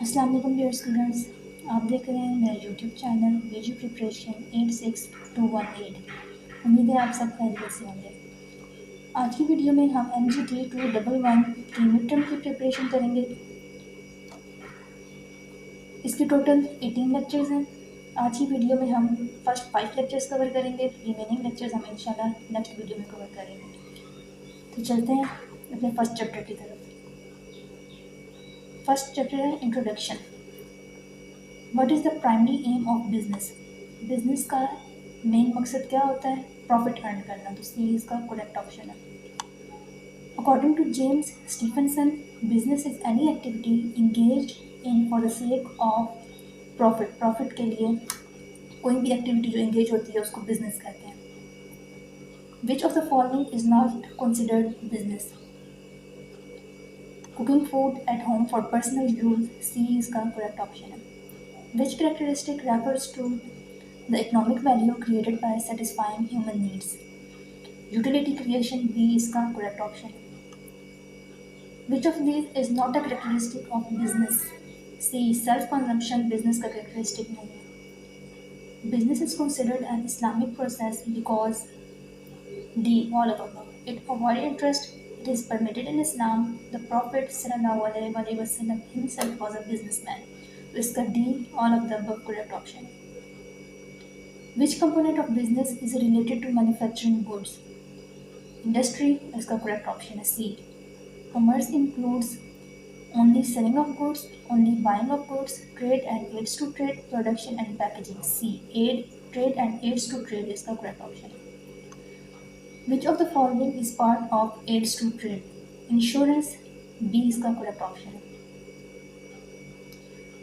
अस्सलाम वालेकुम dear students, आप देख रहे हैं मेरा यूट्यूब चैनल वीजी प्रिपरेशन 86218। उम्मीद है आप सब खैरियत से होंगे। आज की वीडियो में हम MGT 211 की मिड टर्म की प्रिपरेशन करेंगे। इसके टोटल 18 लेक्चर्स हैं। आज की वीडियो में हम फर्स्ट 5 लेक्चर्स कवर करेंगे, रिमेनिंग लेक्चर्स हम इंशाल्लाह नेक्स्ट वीडियो में कवर करेंगे। तो चलते हैं अपने फर्स्ट चैप्टर की तरफ। फर्स्ट चैप्टर है introduction. What is the primary aim of business? Business का मेन मकसद क्या होता है? प्रॉफिट अर्न करना। तो सी इसका करेक्ट ऑप्शन है। According to James Stephenson, business is any activity engaged in for the sake of profit. Profit के लिए कोई भी एक्टिविटी जो इंगेज होती है उसको बिजनेस कहते हैं। Which of the following is not considered business? Cooking food at home for personal use. C इसका करेक्ट ऑप्शन है। Which characteristic refers to the economic value created by satisfying human needs? Utility creation. B इसका correct option. Which of these is not a characteristic of business? C self consumption business का characteristic नहीं है. Business is considered an Islamic process because D all of above. It avoid interest. It is permitted in Islam. The Prophet sallallahu alaihi wasallam himself was a businessman. तो इसका D all of the above correct option. Which component of business is related to manufacturing goods? Industry इसका correct option है C. Commerce includes only selling of goods, only buying of goods, trade and aids to trade, production and packaging. C aid trade and aids to trade इसका correct option है। Which of the following is part of aids to trade? Insurance. B इसका correct option है।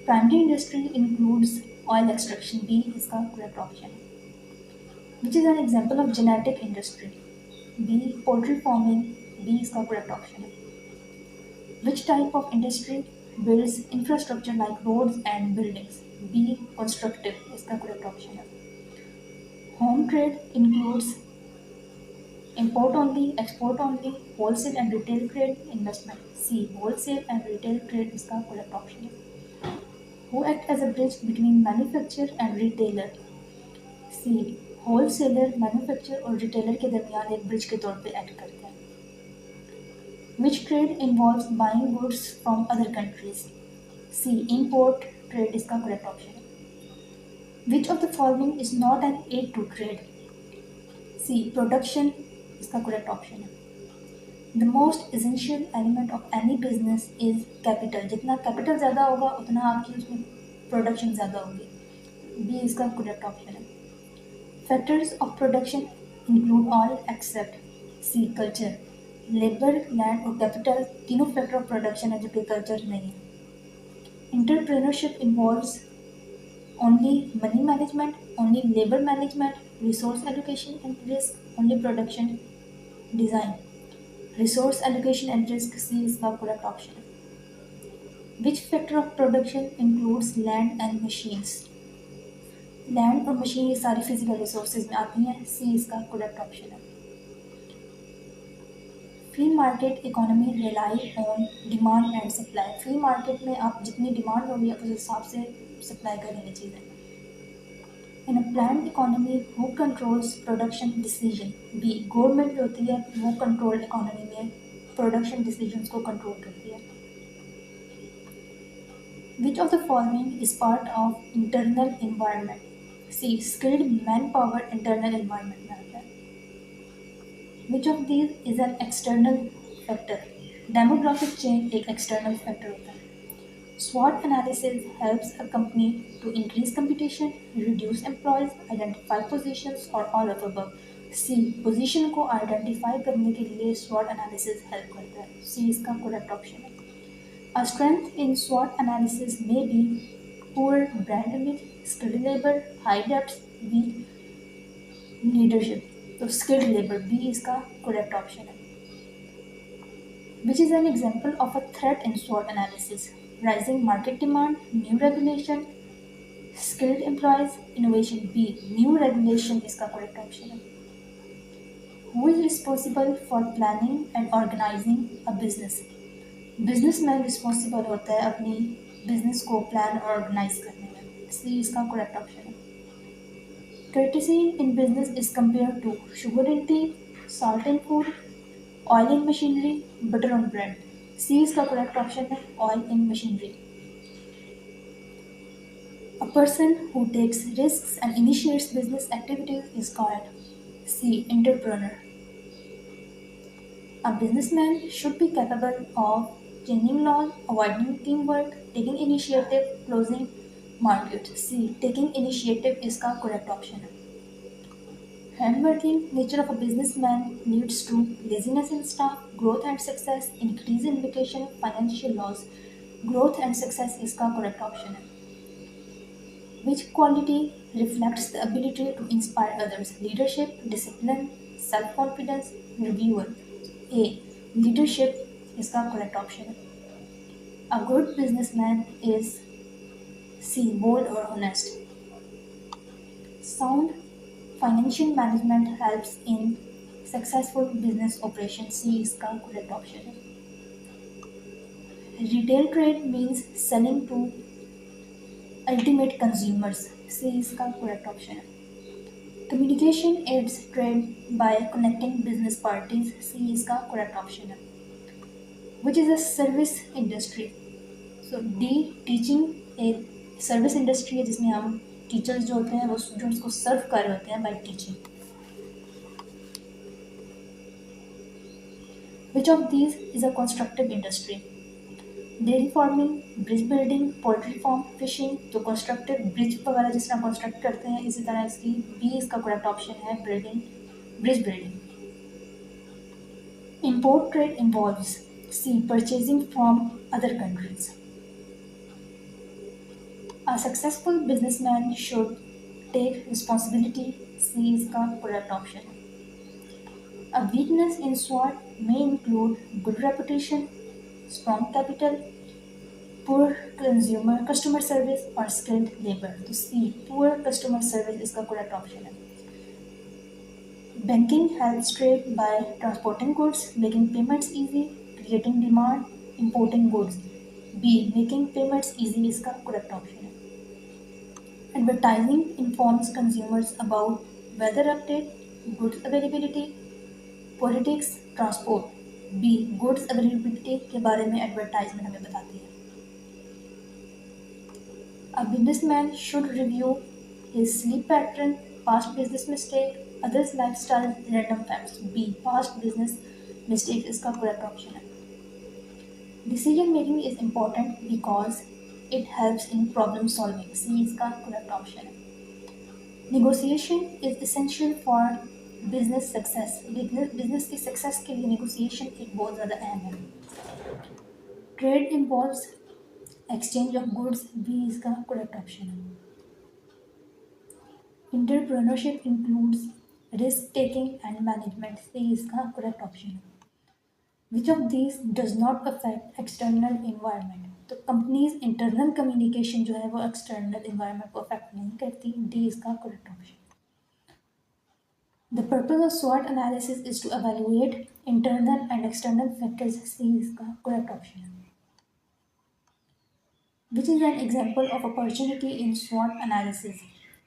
Primary industry includes oil extraction. B इसका correct option है। Which is an example of genetic industry? B poultry farming. B इसका correct option है। Which type of industry builds infrastructure like roads and buildings? B constructive इसका correct option है। Home trade includes import only, export only, wholesale and retail trade, investment. C wholesale and retail trade इसका correct option है। Who act as a bridge between manufacturer and retailer? C wholesaler manufacturer और retailer के दरमियान एक bridge के तौर पे act करते हैं। Which trade involves buying goods from other countries? C import trade इसका correct option है। Which of the following is not an aid to trade? C production इसका correct option है। The most essential element of any business is capital. जितना capital ज़्यादा होगा उतना आपकी उसमें प्रोडक्शन ज़्यादा होगी। बी इसका करेक्ट ऑप्शन है। Factors of production include all except C culture. Labour, land और कैपिटल तीनों फैक्टर ऑफ प्रोडक्शन है जबकि कल्चर नहीं है। Entrepreneurship involves only money management, only labour management, resource allocation and risk, only production design. Resource allocation and risk. C इसका correct option है। Which factor of production includes land and machines? Land और machine ये सारी physical resources में आती हैं। C इसका correct option है। Free market economy rely on demand and supply. Free market में आप जितनी डिमांड होगी उस हिसाब से सप्लाई करेंगे चीज़ें। In a planned economy who controls production decision? B government जो होती है वो कंट्रोल इकोनॉमी में प्रोडक्शन डिसीजंस को कंट्रोल करती है। Which of the following is part of internal environment? C skilled man power internal environment में आता है। Which of these is an external factor? Demographic change एक एक्सटर्नल फैक्टर होता है। SWOT analysis helps a company to increase competition, reduce employees, identify positions or all of the above. C position को identify करने के लिए SWOT analysis help करता है। C इसका करेक्ट ऑप्शन है। A strength in SWOT analysis may be poor brand image, skilled labor, high debts, weak leadership. तो skilled labor B इसका करेक्ट ऑप्शन है। Which is an example of a threat in SWOT analysis? Rising market demand, new regulation, skilled employees, innovation. B new regulation इसका correct option है। Who is responsible for planning and organizing a business? Businessman responsible होता है अपनी business को plan और organise करने में। C इसका करेक्ट ऑप्शन है। Courtesy in business is compare to sugar in tea, salt in food, oil in machinery, butter on bread. C इसका करेक्ट ऑप्शन है, oil in machinery. A person who takes risks and initiates business activities is called C. Entrepreneur. A businessman should be capable of changing laws, avoiding teamwork, taking initiative, closing market. C. Taking initiative is the correct option. Hardworking nature of a businessman leads to laziness in staff, growth and success, increase in vacation, financial loss. Growth and success is the correct option. Which quality reflects the ability to inspire others? Leadership, discipline, self confidence, reviewer. A. Leadership is the correct option. A good businessman is C. Bold or honest. Sound financial management helps in successful business operations. C is the correct option. Retail trade means selling to ultimate consumers. C is the correct option. Communication aids trade by connecting business parties. C is का correct option है. Which is a service industry? So D teaching एक service industry है जिसमें हम teachers जो होते हैं वो students को serve कर रहे होते हैं by teaching. Which of these is a constructive industry? Dairy farming, bridge building, poultry farm, fishing. तो constructive bridge वगैरह जिस तरह construct करते हैं इसी तरह इसकी B इसका correct option है building, bridge building. Import trade involves C. Purchasing from other countries. A successful businessman should take responsibility. C is the correct option. A weakness in SWOT may include good reputation, strong capital, poor customer service, or skilled labor. So C. Poor customer service is the correct option. Banking helps trade by transporting goods, making payments easy, creating demand, importing goods. B. Making payments easy is the correct option. Advertising informs consumers about weather update, goods availability, politics, transport. B. Goods availability के बारे में advertisement हमें बताती है. A businessman should review his sleep pattern, past business mistake, others' lifestyle, random facts. B. Past business mistake is the correct option. Decision making is important because it helps in problem solving. C is the correct option. Negotiation is essential for business success. Business की success के लिए negotiation एक बहुत ज़्यादा अहम है. Trade involves exchange of goods. B is the correct option. Entrepreneurship includes risk taking and management. C is the correct option. Which of these does not affect external environment? तो companies internal communication जो है वो external environment को affect नहीं करती. D इसका correct option. The purpose of SWOT analysis is to evaluate internal and external factors. C is the correct option. Which is an example of opportunity in SWOT analysis?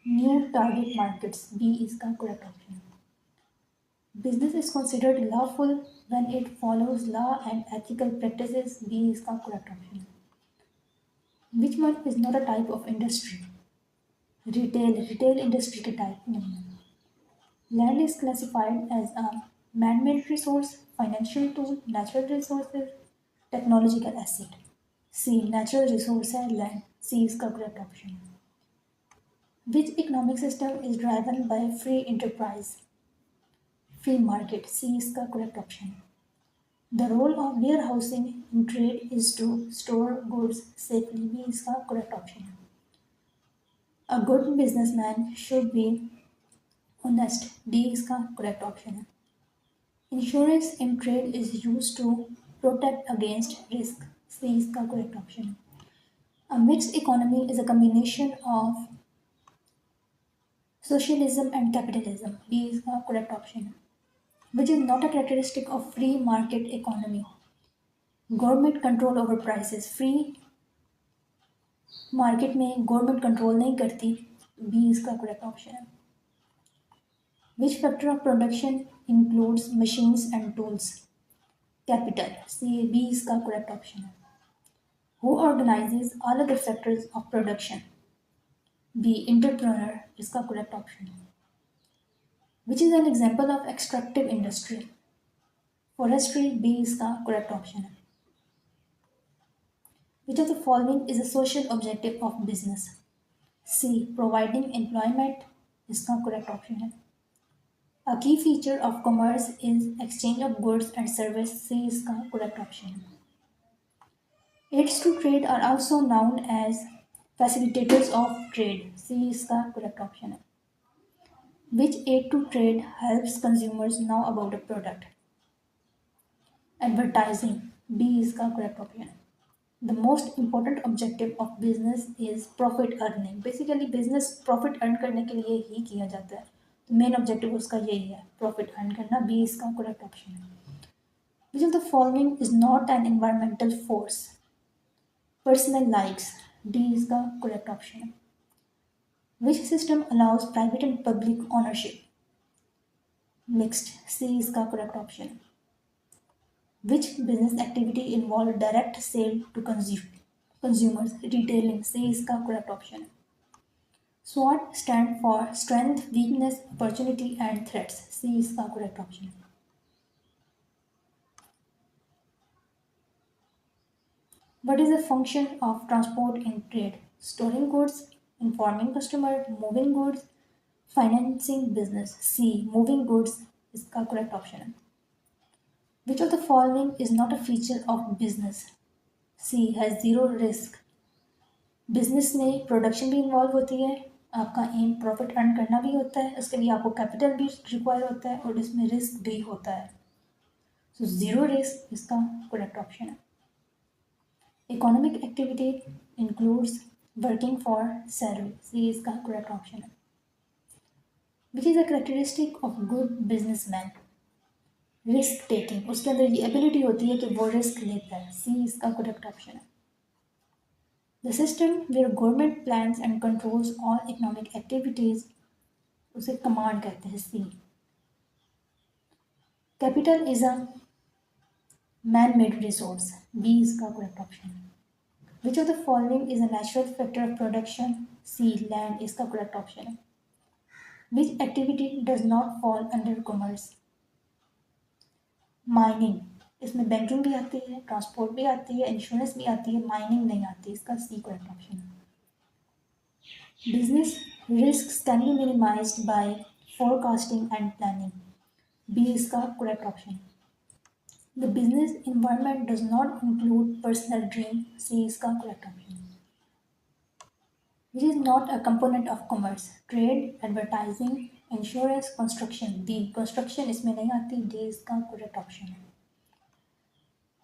New target markets. B is the correct option. Business is considered lawful when it follows law and ethical practices. B is the correct option. Which one is not a type of industry? Retail industry के type नहीं है. Land is classified as a man-made resource, financial tool, natural resources, technological asset. C. Natural resource है land. C is the correct option. Which economic system is driven by free enterprise? Free market. C is the correct option. The role of warehousing in trade is to store goods safely. B is the correct option. A good businessman should be honest. D is the correct option. Insurance in trade is used to protect against risk. C is the correct option. A mixed economy is a combination of socialism and capitalism. B is the correct option. Which is not a characteristic of free market economy? Government control over prices. Free market में government control नहीं करती, B इसका correct option है। Which factor of production includes machines and tools, capital, C B इसका correct option है। Who organises all other factors of production, B entrepreneur इसका correct option है। Which is an example of extractive industry, forestry, B इसका correct option है। Which of the following is a social objective of business? C. Providing employment इसका correct option है। A key feature of commerce is exchange of goods and service, C इसका correct option है। Aids to trade are also known as facilitators of trade, C इसका correct option है। Which aid to trade helps consumers know about a product? Advertising, B इसका correct option है। The most important objective of business is profit earning. Basically business profit earn करने के लिए ही किया जाता है, तो मेन ऑब्जेक्टिव उसका यही है, प्रॉफिट अर्न करना, बी इसका करेक्ट ऑप्शन है। Which of the following is not an environmental force? Personal likes, D इसका करेक्ट ऑप्शन है। Which system allows private and public ownership? Mixed, सी इसका करेक्ट ऑप्शन है। Which business activity involve direct sale to consumers? Retailing, C इसका correct option है। SWOT stand for strength, weakness, opportunity and threats, C इसका correct option है। What is the function of transport in trade? Storing goods, informing customer, moving goods, financing business, C moving goods इसका correct option है। Which of the following is not a feature of business? C has zero risk. Business में production भी involve होती है, आपका M profit earn करना भी होता है, उसके लिए आपको कैपिटल भी रिक्वायर होता है और इसमें रिस्क भी होता है, सो जीरो रिस्क इसका करेक्ट ऑप्शन है। Economic activity includes working for salary, C इसका करेक्ट ऑप्शन है। Which is a characteristic of good businessman? Risk taking, उसके अंदर ये एबिलिटी होती है कि वो रिस्क लेता है, सी इसका करेक्ट ऑप्शन है। The system where government plans and controls all economic activities, उसे command कहते हैं, C. Capital is a man-made resource, B इसका correct option है। Which of the following is a natural factor of production? C. Land इसका correct option है। Which activity does not fall under commerce? Mining, इसमें banking भी आती है, transport भी आती है, इंश्योरेंस भी आती है, माइनिंग नहीं आती, इसका सी करेक्ट ऑप्शन है। Business risks can be minimized by forecasting and planning, B इसका correct option। The business environment does not include personal dream, C इसका correct option। Which is not a component of commerce? Trade, advertising, insurance, construction, D construction इसमें नहीं आती, D इसका correct option है।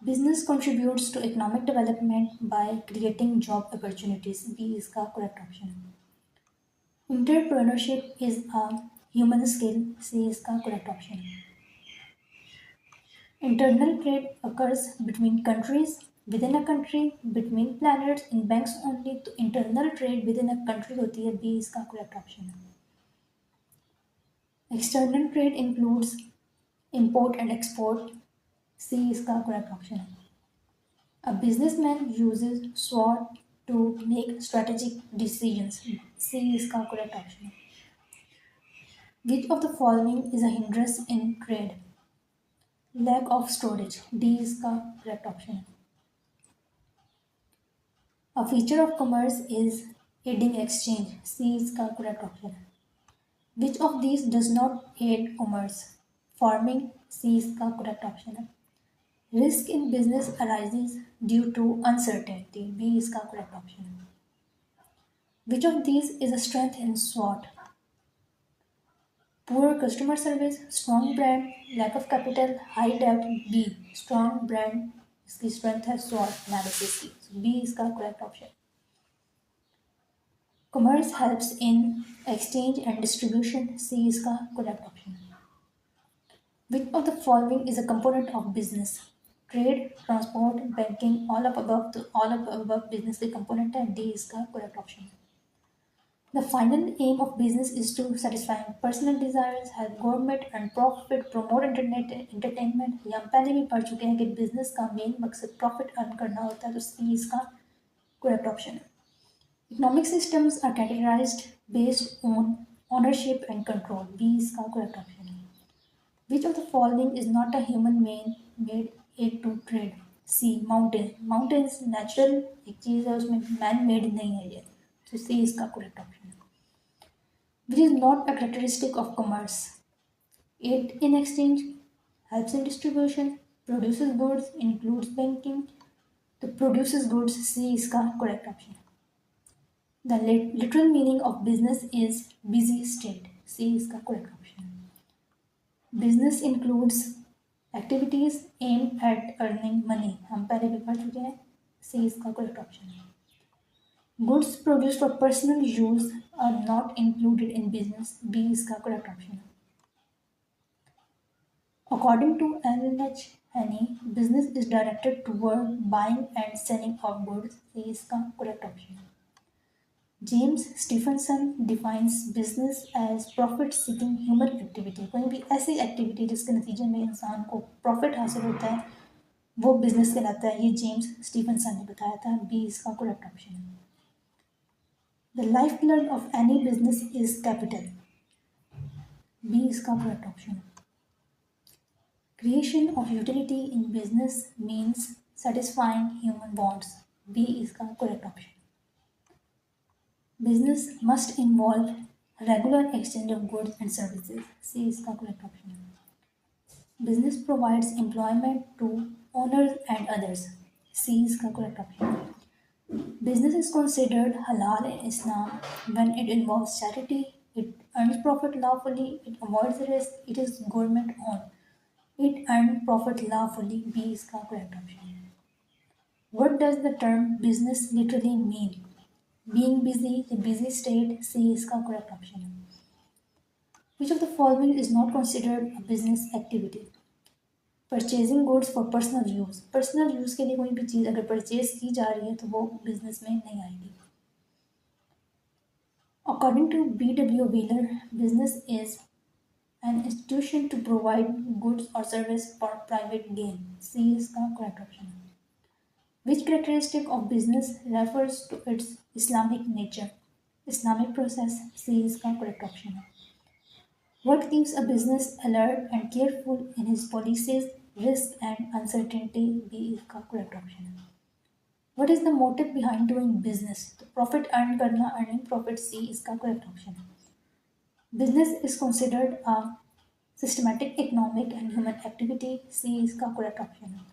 Business contributes to economic development by creating job opportunities, B इसका correct option है। Entrepreneurship is a human skill, C इसका correct option है। Internal trade occurs between countries, within a country, between planets, in banks only, तो internal trade within a country होती है, B इसका correct option है। External trade includes import and export, C इसका correct option है। A businessman uses SWOT to make strategic decisions, C इसका correct option है। Which of the following is a hindrance in trade? Lack of storage, D इसका correct option है। A feature of commerce is aiding exchange, C इसका correct option है। Which of these does not aid commerce? Farming, C इसका correct option है। Risk in business arises due to uncertainty, B इसका correct option है। Which of these is a strength in SWOT? Poor customer service, strong brand, lack of capital, high debt, B strong brand इसकी strength है SWOT analysis की, so B इसका correct option। Commerce helps in exchange and distribution, C इसका correct option। Which of the following is a component of business? Trade, transport, banking, all of above business के component है, D इसका correct option है। The final aim of business is to satisfy personal desires, help government earn profit, promote internet entertainment। ये हम पहले भी पढ़ चुके हैं कि बिजनेस का मेन मकसद प्रॉफिट अर्न करना होता है, तो सी इसका करेक्ट ऑप्शन है। Economic systems are categorized based on ownership and control, B इसका करेक्ट ऑप्शन है। Which of the following is not a human made aid to trade? C. Mountain. Mountains natural एक चीज़ है, उसमें man made नहीं है ये, तो C इसका correct option है। Which is not a characteristic of commerce? Aid in exchange, helps in distribution, produces goods, includes banking, तो produces goods, C इसका correct option है। The literal meaning of business is busy state, C इसका correct option है। Business includes activities aim at earning money, हम पहले भी पढ़ चुके हैं, सी इसका करेक्ट ऑप्शन है। Goods produce for personal use are not included in business, B इसका करेक्ट ऑप्शन है। According to L H Haney, business is directed toward buying and selling of goods, C इसका correct option है। James Stephenson defines business as profit seeking human activity, कोई भी ऐसी activity जिसके नतीजे में इंसान को प्रॉफिट हासिल होता है वो बिजनेस कहलाता है, ये जेम्स स्टीफनसन ने बताया था, बी इसका करेक्ट ऑप्शन है। The life blood of any business is capital, B इसका करेक्ट ऑप्शन है। Creation of utility in business means satisfying human bonds, B इसका correct option. Business must involve regular exchange of goods and services, C इसका correct option है। Business provides employment to owners and others, C इसका correct option है। Business is considered halal in Islam when it involves charity, it earns profit lawfully, it avoids risk, it is government owned, it earns profit lawfully, B इसका correct option है। What does the term business literally mean? Being busy, the busy state, C इसका correct option है। Which of the following is not considered a business activity? Purchasing goods for personal use, personal use के लिए कोई भी चीज़ अगर purchase की जा रही है तो वो बिजनेस में नहीं आएगी। According to B.W. Wheeler, business is an institution to provide goods or service for private gain, C इसका correct option है। Which characteristic of business refers to its Islamic nature? Islamic process, C इसका correct option है। What keeps a business alert and careful in his policies, risk and uncertainty, B इसका correct option है। What is the motive behind doing business? तो profit earn करना, earning profit, C इसका correct option है। Business is considered a systematic economic and human activity, C इसका correct option है।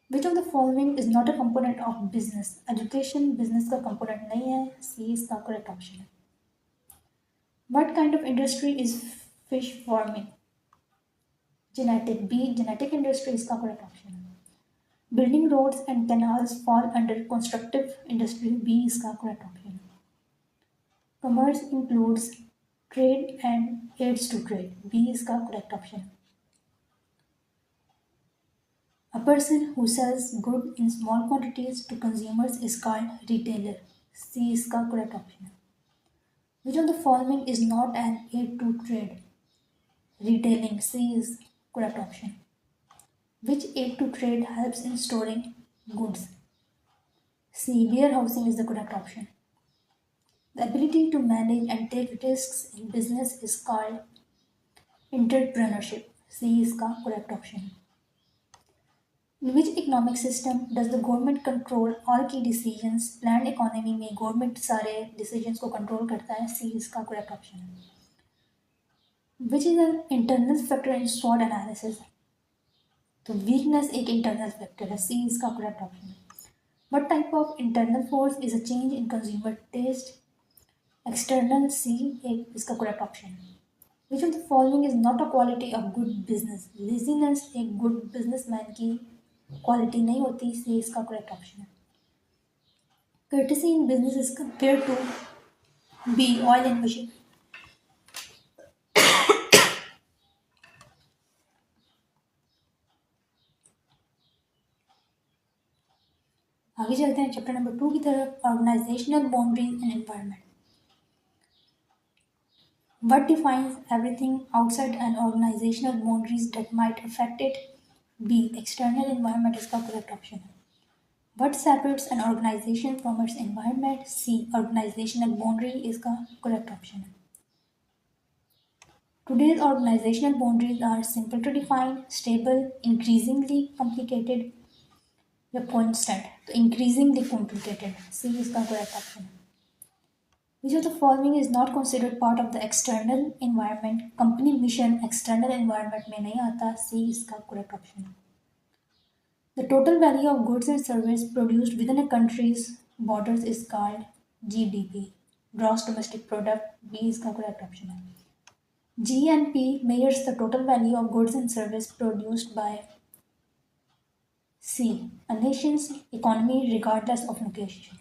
Which of the following is not a component of business? Education business का component नहीं है, C इसका correct option है। What kind of industry is fish farming? Genetic, B genetic industry इसका correct option है। Building roads and canals fall under constructive industry, B इसका correct option है। Commerce includes trade and aids to trade, B इसका correct option है। A person who sells goods in small quantities to consumers is called retailer, C इसका correct option है। Which of the following is not an aid to trade? Retailing, C is correct option। Which aid to trade helps in storing goods? C. Warehousing is the correct option। The ability to manage and take risks in business is called entrepreneurship, C इसका correct option। In which economic system does the government control all key decisions? Planned economy में government सारे decisions को control करता है, C इसका correct option है। Which is an internal factor in SWOT analysis? तो weakness एक internal factor है, C इसका correct option है। What type of internal force is a change in consumer taste? External, C एक इसका correct option है। Which of the following is not a quality of good business? Laziness एक good businessman की quality नहीं होती, C इसका correct option है। Courtesy in business is compare to, B oil and machine, आगे चलते हैं चैप्टर नंबर 2 की तरफ, organisational boundaries and environment. What defines everything outside an organizational boundaries that might affect it? B. External environment इसका correct option है. What separates an organization from its environment? C. Organizational boundary इसका correct option है. Today's organizational boundaries are simple to define, stable, increasingly complicated, या constant. तो increasingly complicated. C इसका correct option है. Which of the following is not considered part of the external environment? Company mission external environment में नहीं आता. C इसका correct option है. The total value of goods and service produced within a country's borders is called GDP, gross domestic product. B इसका correct option है. GNP measures the total value of goods and service produced by C, a nation's economy regardless of location.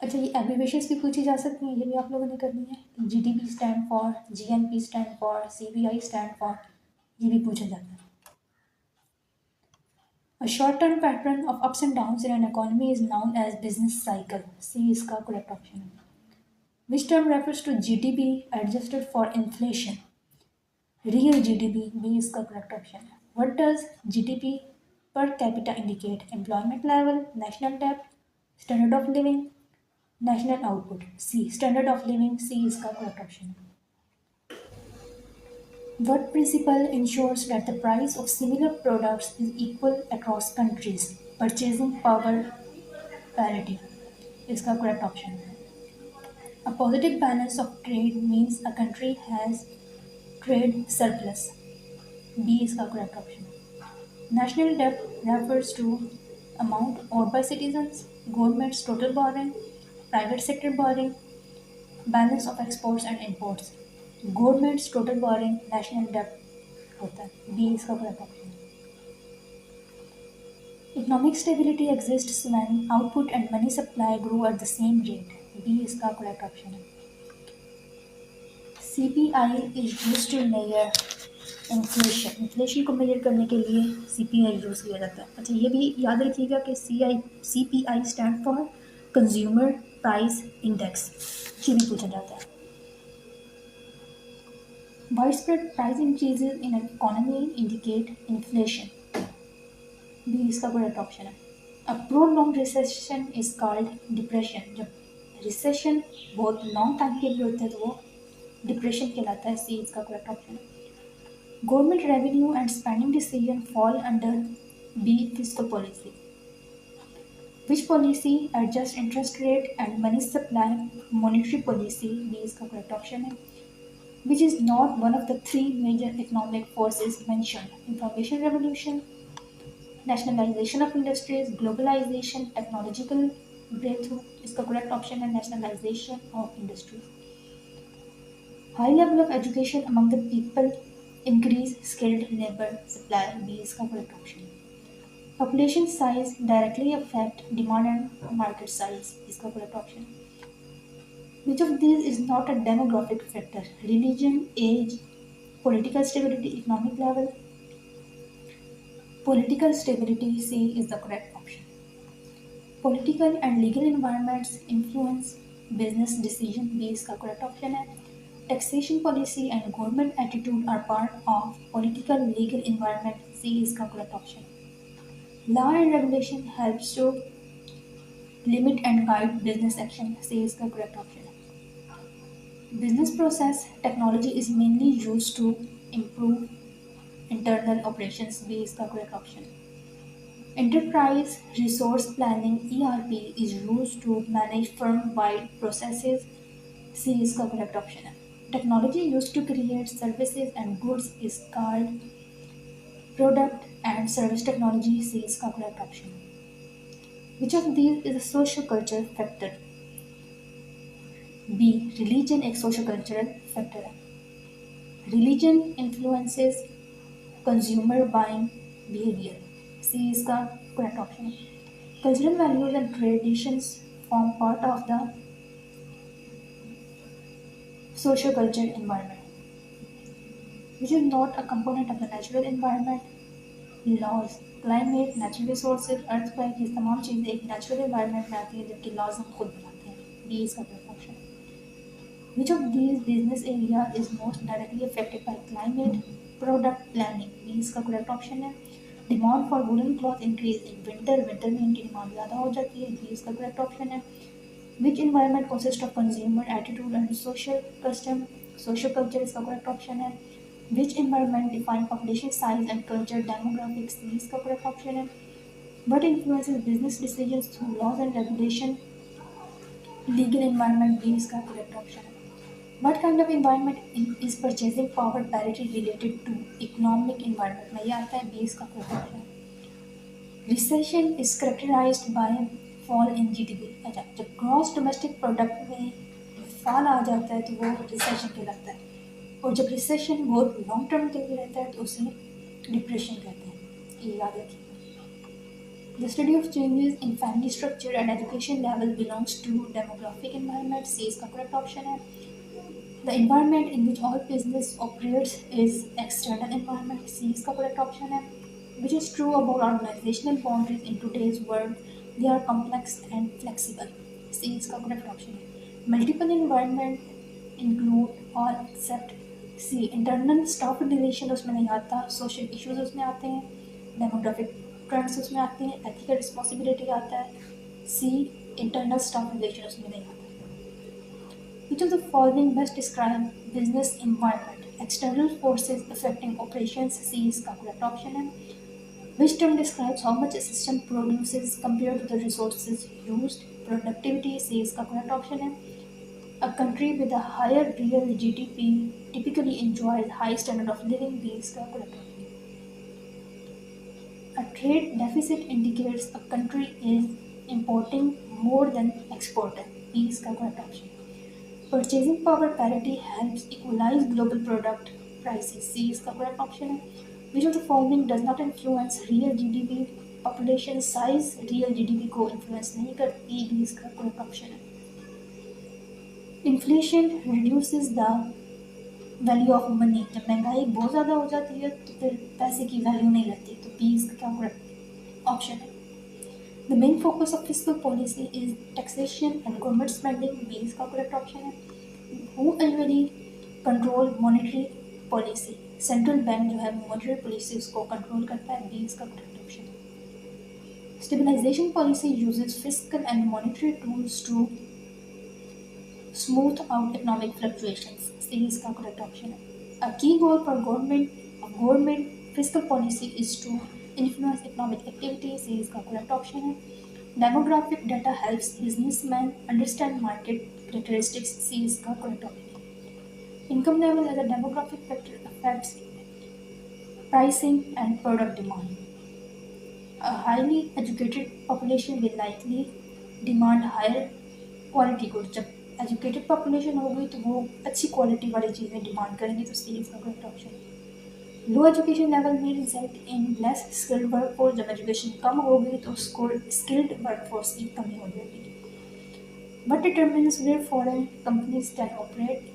अच्छा, ये abbreviations भी पूछी जा सकती हैं, ये भी आप लोगों ने करनी है. GDP stand for, GNP stand for, CPI stand for, ये भी पूछा जाता है. A short-term pattern of ups and downs in an economy is known as business cycle. C इसका correct option है. Which term refers to GDP adjusted for inflation? Real GDP. B इसका correct option है. What does GDP per capita indicate? Employment level, national debt, standard of living, national output. C standard of living. C इसका correct option है. What principle ensures that the price of similar products is equal across countries? Purchasing power parity. इसका correct option है. A positive balance of trade means a country has trade surplus. B इसका correct option है. National debt refers to amount owed by citizens, government's total borrowing, private sector borrowing, balance of exports and imports. Government's total borrowing national debt होता है. B इसका correct option है. Economic stability exists when output and money supply grow at the same rate. B इसका correct option है. CPI is used to measure inflation. Inflation को major करने के लिए CPI यूज़ किया जाता है. अच्छा, ये भी याद रखिएगा कि CPI stand for consumer price index. ये भी पूछा जाता है. Widespread price increases in an economy indicate inflation. B इसका correct option है. A prolonged recession is called depression. जब recession बहुत long time के लिए होता है तो वो depression कहलाता है. C इसका correct option है. Government revenue and spending decision fall under B fiscal policy. Which policy adjusts interest rate and money supply? Monetary policy. B इसका correct option है. Which is not one of the three major economic forces mentioned? Information revolution, nationalization of industries, globalization, technological breakthrough. इसका correct option है nationalization of industries. High level of education among the people increase skilled labor supply. B इसका correct option. Population size directly affect demand and market size. इसका correct option. Which of these is not a demographic factor? Religion, age, political stability, economic level. Political stability. C is the correct option. Political and legal environments influence business decision. B is the correct option है. Taxation policy and government attitude are part of political legal environment. C is the correct option. Law and regulation helps to limit and guide business action. C is the correct option. Business process technology is mainly used to improve internal operations. B is the correct option. Enterprise resource planning ERP is used to manage firm-wide processes. C is the correct option. Technology used to create services and goods is called product and service technology. C is the correct option. Which of these is a social culture factor? B. Religion एक social cultural factor है. Religion influences consumer buying behavior. C इसका correct option है. Cultural values and traditions form part of the social culture environment, which is not a component of the natural environment. Laws. Climate, natural resources, earthquake, ये तमाम चीज़ें एक natural environment में आती हैं जबकि लॉज हम खुद बनाते हैं। बी इसका फंक्शन है। Which of these business area is most directly affected by climate? Product planning, B इसका correct option है। Demand for woolen cloth increase in winter, winter में इनकी डिमांड ज़्यादा हो जाती है, B इसका correct option है। Which environment consists of consumer attitude and social custom? Social culture इसका correct option है। Which environment define population size and culture demographics? B इसका correct option है। What influences business decisions through laws and regulation? Legal environment, B इसका correct option है। What kind of environment is purchasing power parity related to? Economic environment में ये आता है, B इसका correct option है। Recession is characterized by fall in GDP। अच्छा, जब ग्रॉस डोमेस्टिक प्रोडक्ट में फॉल आ जाता है तो वो रिसेशन कहलाता है, और जब रिसेशन बहुत लॉन्ग टर्म के लिए रहता है तो उसे डिप्रेशन कहते हैं। ये याद रखिए। The study of changes in family structure and education level belongs to demographic environment, C इसका correct option है। The environment in which all business operates is external environment, C इसका correct option है। Which is true about organizational boundaries in today's world, they are complex and flexible, C इसका correct option है। Multiple environment include all except C। Internal staff relation उसमें नहीं आता, social issues उसमें आते हैं, demographic ट्रेंड्स उसमें आते हैं, एथिकल रिस्पॉन्सिबिलिटी आता है, सी इंटरनल स्टाफ रिलेशन उसमें नहीं आता। Which of the following best describe business environment? External forces affecting operations, C इसका correct option है। Which term describes how much a system produces compared to the resources used? Productivity, C इसका correct option है। A country with a higher real GDP typically enjoys high standard of living, B इसका correct option है। A trade deficit indicates a country is importing more than exporting, B इसका correct option है। Purchasing power parity helps equalize global product prices, C इसका correct option है। Which of the following does not influence real GDP? Population size real GDP को influence नहीं करती, B इसका correct option है। Inflation reduces the value of money, जब महंगाई बहुत ज़्यादा हो जाती है तो फिर पैसे की वैल्यू नहीं रहती, तो बी इसका क्या करेक्ट ऑप्शन है। The main focus of fiscal policy is taxation and government spending, B इसका करेक्ट ऑप्शन है। Who usually control monetary policy? Central bank जो है मॉनेटरी पॉलिसी उसको कंट्रोल करता है, बी इसका करेक्ट ऑप्शन है। Stabilisation policy uses fiscal and monetary tools to smooth out economic fluctuations, C इसका correct option है। A key goal for government fiscal policy is to influence economic activity, C इसका correct option है। Demographic data helps businessmen understand market characteristics, C इसका correct option है। Income level as a demographic factor affects pricing and product demand. A highly educated population will likely demand higher quality goods, जब educated population होगी तो वो अच्छी quality वाली चीज़ें demand करेंगे, तो सी इसका करेक्ट ऑप्शन है। लो एजुकेशन लेवल में result in less skilled workforce, जब एजुकेशन कम होगी तो स्किल्ड वर्कफोर्स की कमी हो जाएगी। But determines where foreign companies can operate,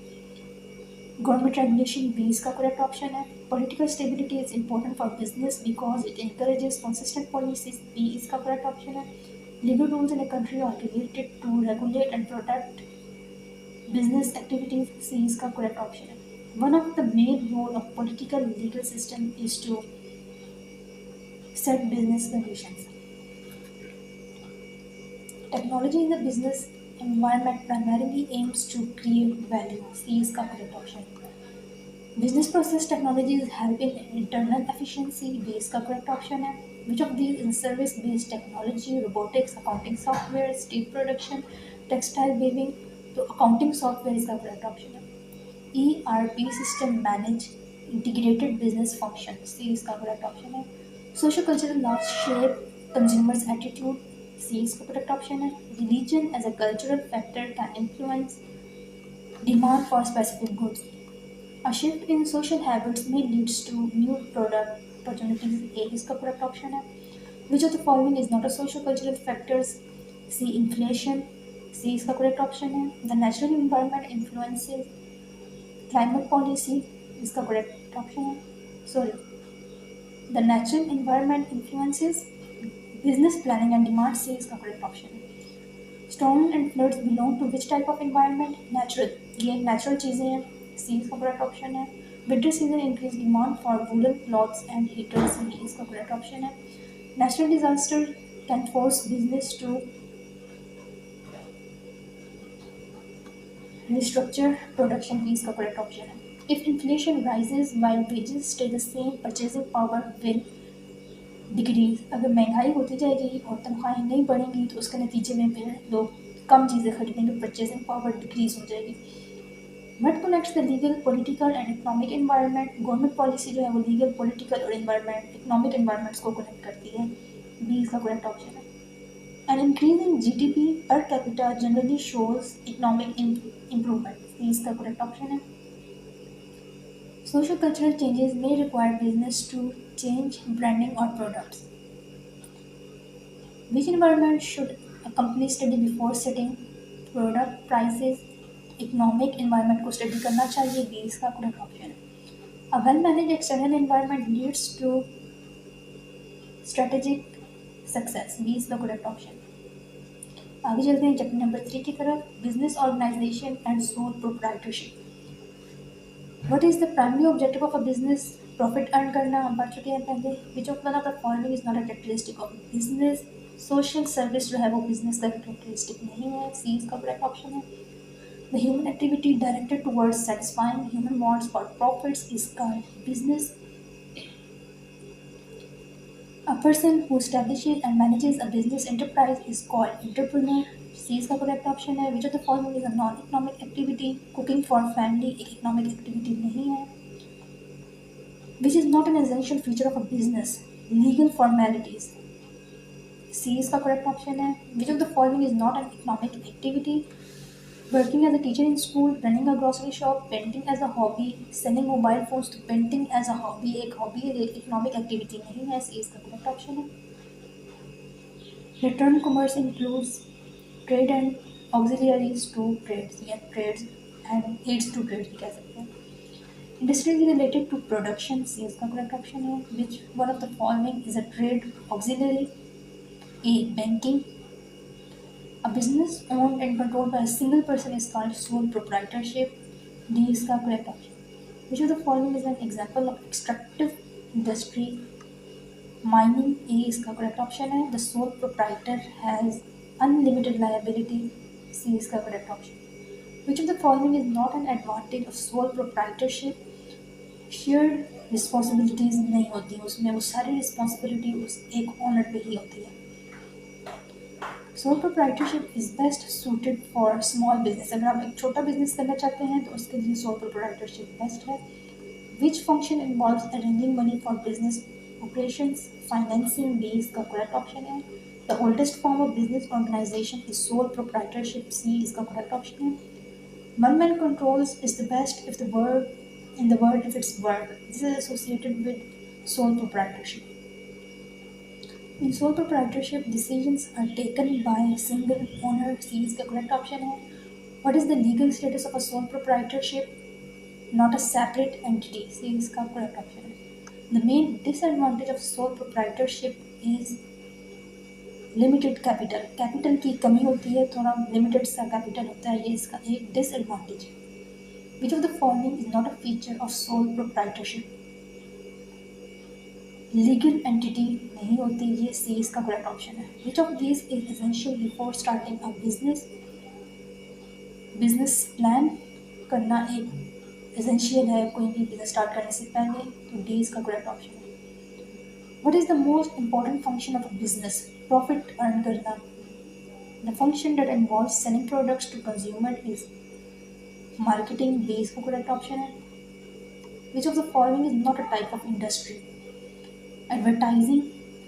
government regulation, B इसका करेक्ट ऑप्शन है। Political stability is important for business because it encourages consistent policies, B इसका करेक्ट ऑप्शन है। Legal rules in a country are created to regulate and protect business activities, C इसका correct option है। One of the main role of political legal system is to set business conditions. Technology in the business environment primarily aims to create value, C इसका correct option है। Business process technologies help in internal efficiency, B इसका correct option है। Which of these is service-based technology? Robotics, accounting software, steel production, textile weaving, तो accounting software इसका correct option है। ERP system manage integrated business function, C इसका correct option है। Social cultural laws shape consumers attitude, C इसका correct option है। Religion as a cultural factor can influence demand for specific goods, a shift in social habits में leads to new product opportunities, A इसका correct option है। Which of the following is not a social cultural factors? C inflation, C इसका correct option है। The natural environment influences climate policy, इसका correct option है। Sorry, The natural environment influences business planning and demand, C इसका correct option है. Storm and floods belong to which type of environment? Natural. ये natural चीज़ें हैं. C इसका correct option है. Winter season increase demand for woolen cloths and heaters. D इसका correct option है. Natural disaster can force business to restructure production. D इसका correct option है. If inflation rises while wages stay the same, purchasing power will decrease. अगर महंगाई होती जाएगी और तनख्वाहें नहीं बढ़ेंगी तो उसके नतीजे में फिर लोग कम चीज़ें खरीदेंगे, परचेजिंग पावर डिक्रीज हो जाएगी. What connects the legal, political and economic environment? Government policy जो है वो लीगल, पॉलिटिकल और इन्वायरमेंट, इकोनॉमिक इन्वायरमेंट्स को कनेक्ट करती है. बी इसका करेक्ट ऑप्शन है. An increase in GDP per capita generally shows economic improvement. सी इसका करेक्ट ऑप्शन है. Social cultural changes may require business to change branding or products. Which environment should a company study before setting product prices? Economic environment को study करना चाहिए. B इसका correct option है. A well-managed external environment leads to strategic success. B इसका correct option. आगे चलते हैं chapter number 3 की तरफ. Business organisation and sole proprietorship. What is the primary objective of a business? Profit earn करना, हम पढ़ चुके हैं पहले. Which of one of the following is not a characteristic of business? Social service जो है वो बिजनेस का कैरेक्टरिस्टिक नहीं है. सी इसका करेक्ट ऑप्शन है. The human activity directed towards satisfying human wants for profits is called business. A person who establishes and manages a business enterprise is called entrepreneur. C इसका correct option है. Which of the following is a non-economic activity? Cooking for family एक economic activity नहीं है. Which is not an essential feature of a business? Legal formalities. C इसका correct option है. Which of the following is not an economic activity? Working as a teacher in school, running a grocery shop, painting as a hobby, selling mobile phones to painting as a hobby एक hobby है, economic activity नहीं है. C इसका correct option है. The term commerce includes trade and auxiliaries to trades या trades and aids to trades भी कह सकते हैं. Industry is related to production. C इसका correct option है. Which one of the following is a trade auxiliary? A. Banking. A business owned and controlled by a single person is called sole proprietorship. D इसका correct option. Which of the following is an example of extractive industry? Mining. A इसका correct option है. The sole proprietor has unlimited liability. C इसका correct option. Which of the following is not an advantage of sole proprietorship? Shared responsibilities नहीं होती, उसमें वो सारी responsibility उस एक ओनर पे ही होती है. Sole proprietorship is best suited for small business. अगर आप एक छोटा बिजनेस करना चाहते हैं तो उसके लिए sole proprietorship बेस्ट है. Which function involves arranging money for business operations? Financing. B इसका correct option है. The oldest form of business organization is sole proprietorship. C इसका correct option है. One man controls is the best if the word in the word if it's work. This is associated with sole proprietorship. In sole proprietorship, decisions are taken by a single owner. C is the correct option है. What is the legal status of a sole proprietorship? Not a separate entity. C is the correct option है. The main disadvantage of sole proprietorship is limited capital. Capital की कमी होती है, थोड़ा limited सा capital होता है, ये इसका एक disadvantage है. Which of the following is not a feature of sole proprietorship? Legal entity नहीं होती, ये सी इसका करेक्ट ऑप्शन है. Which of this is essential before starting a business? Business plan करना एक एसेंशियल है कोई भी बिजनेस स्टार्ट करने से पहले, तो डी इसका करेक्ट ऑप्शन है. What is the most important function of a business? Profit earn करना. The function that involves selling products to consumer is marketing. B इसका करेक्ट ऑप्शन है. Which of the following is not a type of industry? Advertising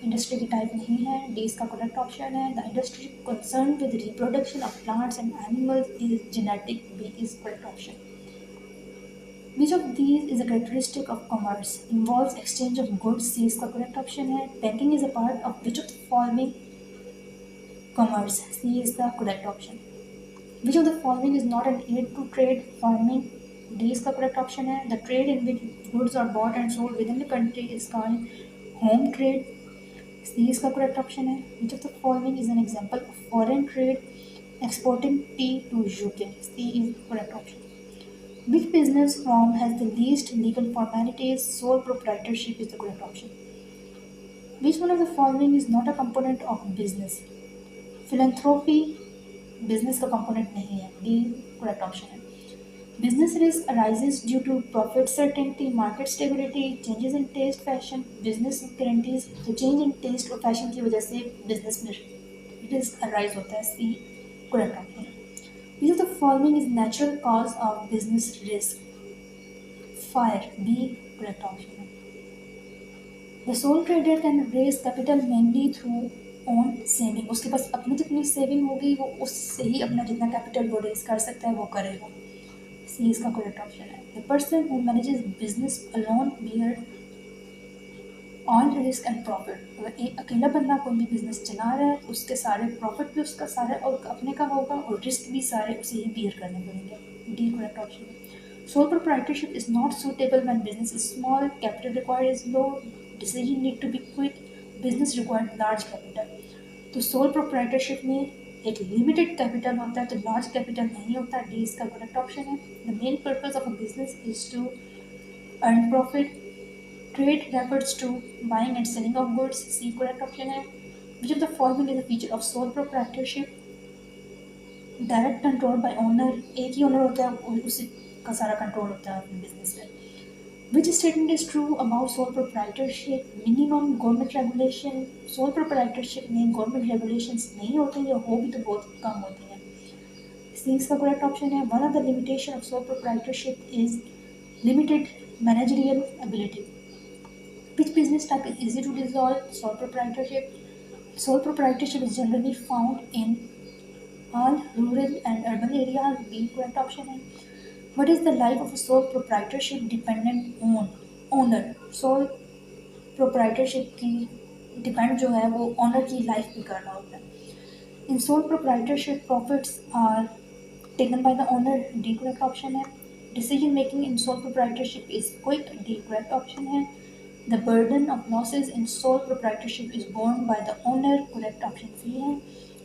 industry की type नहीं है. D इसका correct option है. The industry concern with reproduction of plants and animals is genetic. B is correct option. Which of these is a characteristic of commerce? Involves exchange of goods. C इसका correct option है. Banking is a part of which of the following commerce? C is the correct option. Which of the following is not an aid to trade? Farming. D इसका correct option है. The trade in which goods are bought and sold within the country is called home trade, C इसका correct option है. Which of the following is an example of foreign trade exporting tea to UK, C is correct option. Which business form has the least legal formalities? Sole proprietorship is the correct option. Which one of the following is not a component of business? Philanthropy business का component नहीं है. D correct option है. Business risk arises due to profit certainty, market stability, changes in taste, fashion, business guarantees. तो change in taste और fashion की वजह से business में risk arise होता है. C correct option. Which of the following is natural cause of business risk? Fire. B correct option. The sole trader can raise capital mainly through own saving. उसके पास अपनी जितनी saving होगी वो उससे ही अपना जितना कैपिटल वो रेज कर सकता है वो करेगा. सी इसका करेक्ट ऑप्शन है. The person who manages business alone bear all risk and profit. अगर एक अकेला बंदा कोई भी बिजनेस चला रहा है तो उसके सारे प्रॉफिट भी उसका सारा और अपने का होगा और रिस्क भी सारे उसे ही बियर करने पड़ेंगे. डी करेक्ट ऑप्शन है. Sole proprietorship is not suitable when business is small, capital required is low, decision need to be quick, business required large capital. तो sole proprietorship में एक limited capital होता है तो large capital नहीं होता. D इसका correct option है. The main purpose of a business is to earn profit. Trade refers to buying and selling of goods. C correct option है. Which of the following is a feature of sole proprietorship? Direct control by owner. एक ही owner होता है उसी का सारा control होता है अपने बिजनेस पे. Which statement is true about sole proprietorship? Minimum government regulation. Sole proprietorship में government regulations नहीं होते या हो भी तो बहुत कम होते हैं. C इसका correct option है. One of the limitation of sole proprietorship is limited managerial ability. Which business type is easy to dissolve? Sole proprietorship. Sole proprietorship is generally found in all rural and urban areas. B correct option है. What is the life of a sole proprietorship dependent on owner? Sole proprietorship की depend जो है वो owner की life पे कर रहा होता है. In sole proprietorship profits are taken by the owner. D correct option है. Decision making in sole proprietorship is quick. D correct option है. The burden of losses in sole proprietorship is borne by the owner. Correct option C है.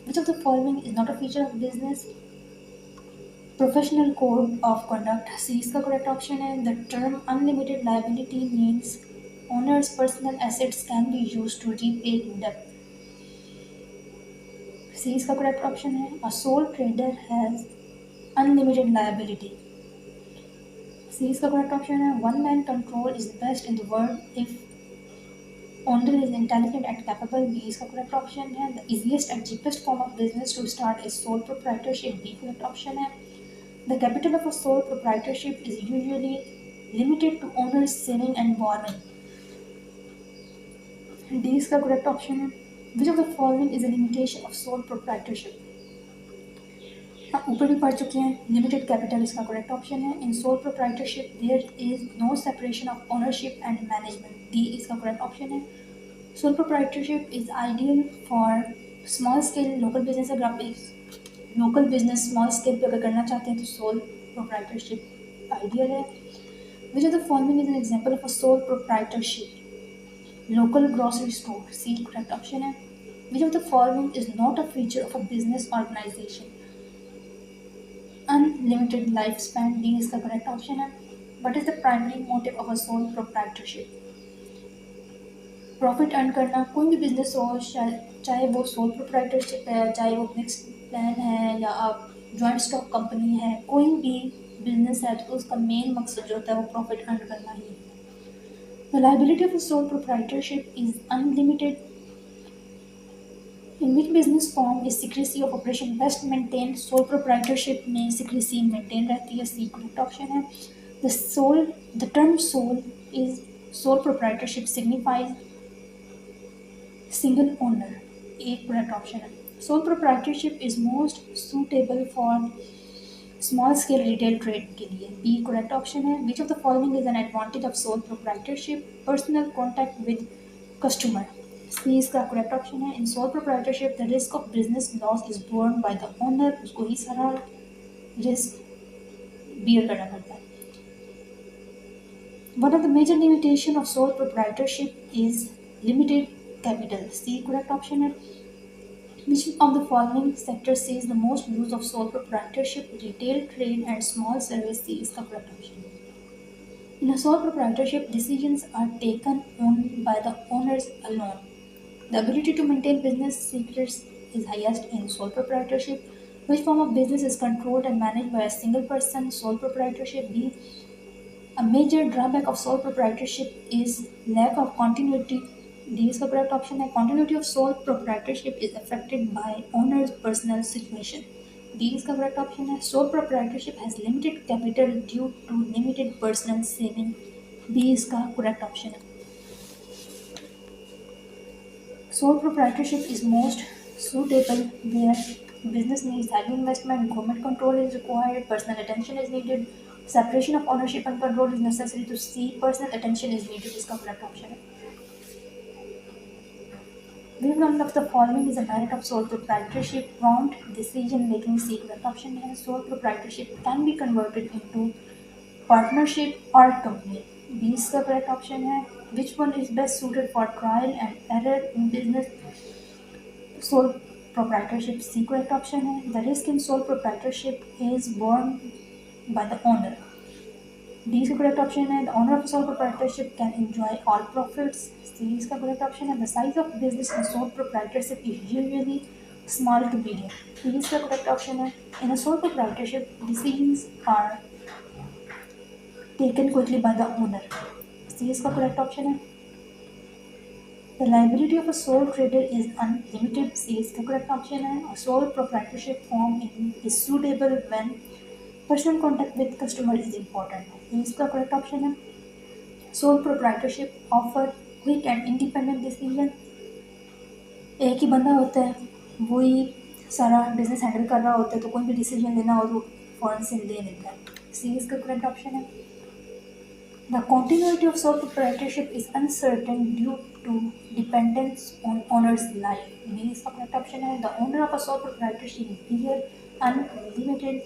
Which of the following is not a feature of business? Professional code of conduct. C इसका correct option है. The term unlimited liability means owner's personal assets can be used to repay debt. C इसका correct option है. A sole trader has unlimited liability. C इसका correct option है. One man control is the best in the world if owner is intelligent and capable. B इसका correct option है. The easiest and cheapest form of business to start is sole proprietorship. B correct option है. The capital of a sole proprietorship is usually limited to owner's saving and borrowing. D इसका correct option है. Which of the following is a limitation of sole proprietorship? हम ऊपर भी पढ़ चुके हैं. Limited capital इसका correct option है. In sole proprietorship there is no separation of ownership and management. D इसका correct option है. Sole proprietorship is ideal for small scale local business. अगर आप लोकल बिजनेस स्मॉल स्केल पे अगर करना चाहते हैं तो सोल प्रोप्राइटरशिप आइडियल है. Which of the following is an example of a sole proprietorship? Local grocery store. C correct option है. Which of the following is not a feature of a business organisation? Unlimited life span. D इसका correct option है. What is the primary motive of a sole proprietorship? Profit earn करना. कोई भी business हो चाहे वो sole proprietorship है, चाहे वो मिक्स्ड प्लान है या आप जॉइंट स्टॉक कंपनी है, कोई भी बिजनेस है तो उसका मेन मकसद जो होता है वो प्रॉफिट अर्न करना ही है. The liability of a sole proprietorship is unlimited. In which business form is secrecy of operation best maintained? Sole proprietorship में secrecy maintain रहती है. C correct option है. The term sole is sole proprietorship signifies single owner. A correct option है. Sole proprietorship is most suitable for small scale retail trade के लिए. B correct option है. Which of the following is an advantage of sole proprietorship? Personal contact with customer. C इसका correct option है. In sole proprietorship the risk of business loss is borne by the owner. उसको ही सारा risk bear करना पड़ता है. One of the major limitation of sole proprietorship is limited capital, C correct option है. Which of the following sectors sees the most use of sole proprietorship? Retail, trade, and small service. C is the correct option. In a sole proprietorship, decisions are taken only by the owners alone. The ability to maintain business secrets is highest in sole proprietorship. Which form of business is controlled and managed by a single person? Sole proprietorship. B. A major drawback of sole proprietorship is lack of continuity. D is the correct option. The continuity of sole proprietorship is affected by owner's personal situation. D is the correct option. Sole proprietorship has limited capital due to limited personal saving. B is the correct option. Sole proprietorship is most suitable where business needs heavy investment, government control is required, personal attention is needed, separation of ownership and control is necessary to see, personal attention is needed. Is the correct option. Which one of the following is a merit of sole proprietorship? Prompt decision making. C correct option है. Sole proprietorship can be converted into partnership or company. B is the correct option है. Which one is best suited for trial and error in business? Sole proprietorship. C correct option है. The risk in sole proprietorship is borne by the owner. D is the correct option है. The owner of sole proprietorship can enjoy all profits. C is the correct option है. The size of business in sole proprietorship is usually small to medium. D is the correct option है. In a sole proprietorship, decisions are taken quickly by the owner. C is the correct option है. The liability of a sole trader is unlimited. C is the correct option है. A sole proprietorship form is suitable when personal contact with customer is important. D is the correct option है. Sole proprietorship offer quick and independent decision. एक ही बंदा होता है, वही सारा business handle कर रहा होता है, तो कोई भी डिसीजन लेना हो तो फौरन से ले लेता है. सी इसका करेक्ट ऑप्शन है. The continuity of sole proprietorship is uncertain due to dependence on owner's life. B is the correct option है. The owner of a sole proprietorship bear unlimited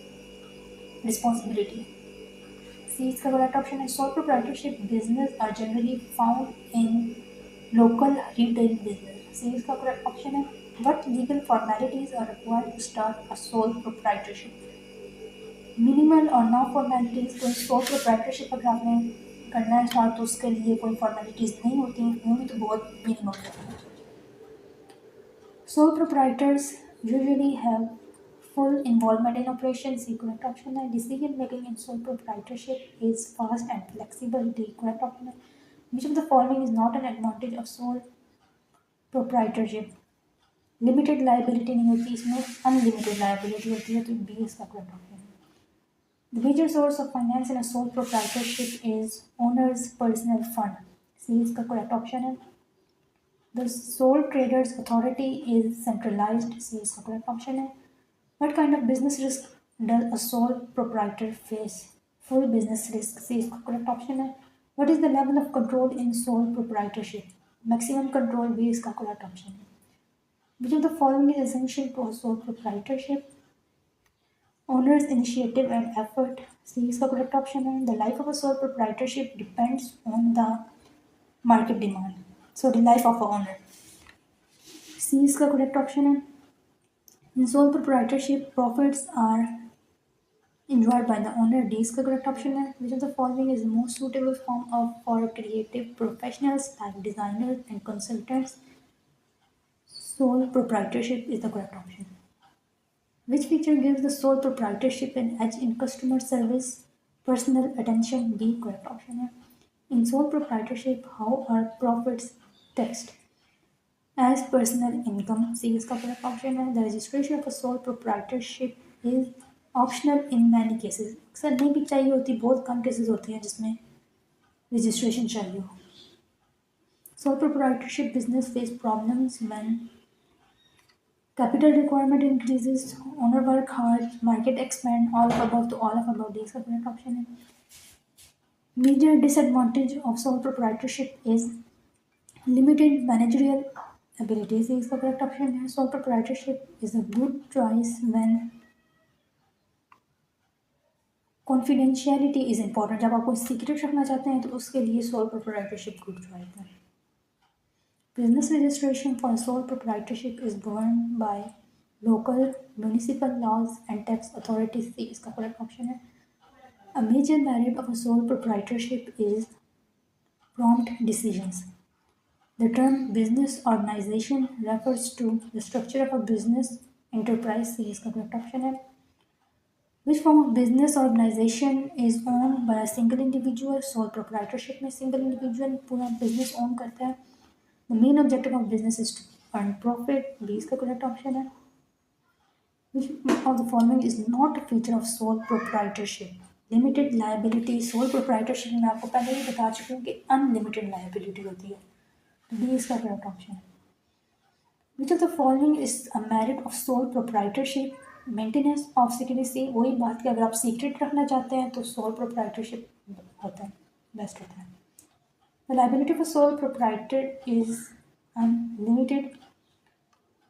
responsibility. C is the correct option है. Sole proprietorship business are generally found in local retail business. C is the correct option है. What legal formalities are required to start a sole proprietorship? Minimal और no formalities. कोई sole proprietorship अगर आपने करना है start तो उसके लिए कोई फॉर्मेलिटीज़ नहीं होती हैं, वो भी तो बहुत मिनिमम होती हैं. Sole proprietors usually have full involvement in operations. The correct option है. Decision making in sole proprietorship is fast and flexible. The correct option है. Which of the following is not an advantage of sole proprietorship? Limited liability नहीं होती इसमें, unlimited liability होती है, तो B इसका correct option है. The major source of finance in a sole proprietorship is owner's personal fund. C is the correct option है. The sole trader's authority is centralized. C is the correct option है. What kind of business risk does a sole proprietor face? Full business risk. C is the correct option है. What is the level of control in sole proprietorship? Maximum control. B is the correct option है. Which of the following is essential to a sole proprietorship? Owner's initiative and effort. C is the correct option है. The life of a sole proprietorship depends on the market demand. So the life of a owner. C is the correct option है. In sole proprietorship, profits are enjoyed by the owner. D is the correct option है. Which of the following is the most suitable form of for creative professionals like designers and consultants? Sole proprietorship is the correct option. Which feature gives the sole proprietorship an edge in customer service? Personal attention. B correct option है. In sole proprietorship, how are profits taxed? As personal income. C is the correct option है. The registration of a sole proprietorship is optional in many cases. अक्सर नहीं भी चाहिए होती, बहुत कम cases होते हैं जिसमें रजिस्ट्रेशन चाहिए हो. Sole proprietorship business face problems when capital requirement increases, owner work hard, market expand, all of above to all of above. D is the correct option है. Major disadvantage of sole proprietorship is limited managerial ability. C is the correct option है. Sole proprietorship is a good choice when confidentiality is important. जब आप कोई secret रखना चाहते हैं तो उसके लिए sole proprietorship good choice है. Business registration for sole proprietorship is governed by local municipal laws and tax authorities. See, इसका correct option है. A major merit of a sole proprietorship is prompt decisions. The term business organization refers to the structure of a business enterprise. See, इसका correct option है. Which form of business organization is owned by a single individual? Sole proprietorship में single individual पूरा business own करता है. The main objective of business is to earn profit. B इसका correct option है. Which of the following is not a feature of sole proprietorship? Limited liability. Sole proprietorship में आपको पहले ही बता चुकी हूँ कि unlimited liability होती है. तो B इसका correct option है. Which of the following is a merit of sole proprietorship? Maintenance of secrecy. वही बात कि अगर आप सीक्रेट रखना चाहते हैं तो sole proprietorship होता है, बेस्ट होता है. The liability of a sole proprietor is unlimited.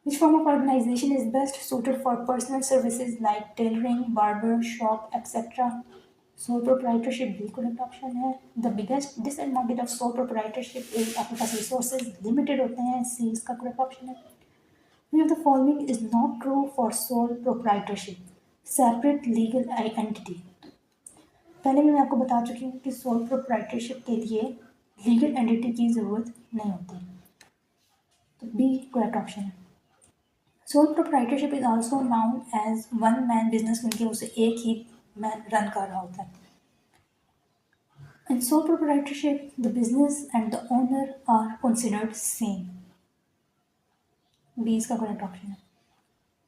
Which form of organization is best suited for personal services like tailoring, barber shop, etc.? Sole proprietorship भी correct option है. The biggest disadvantage of sole proprietorship is आपके पास resources limited होते हैं. C इसका correct option है. Which of the following is not true for sole proprietorship? Separate legal entity. पहले भी मैं आपको बता चुकी हूँ कि sole proprietorship के लिए legal entity की ज़रूरत नहीं होती. तो B correct option है. Sole proprietorship is also known as one man business क्योंकि उसे एक ही मैन रन कर रहा होता है. In sole proprietorship, the business and the owner are considered same. B इसका correct option है.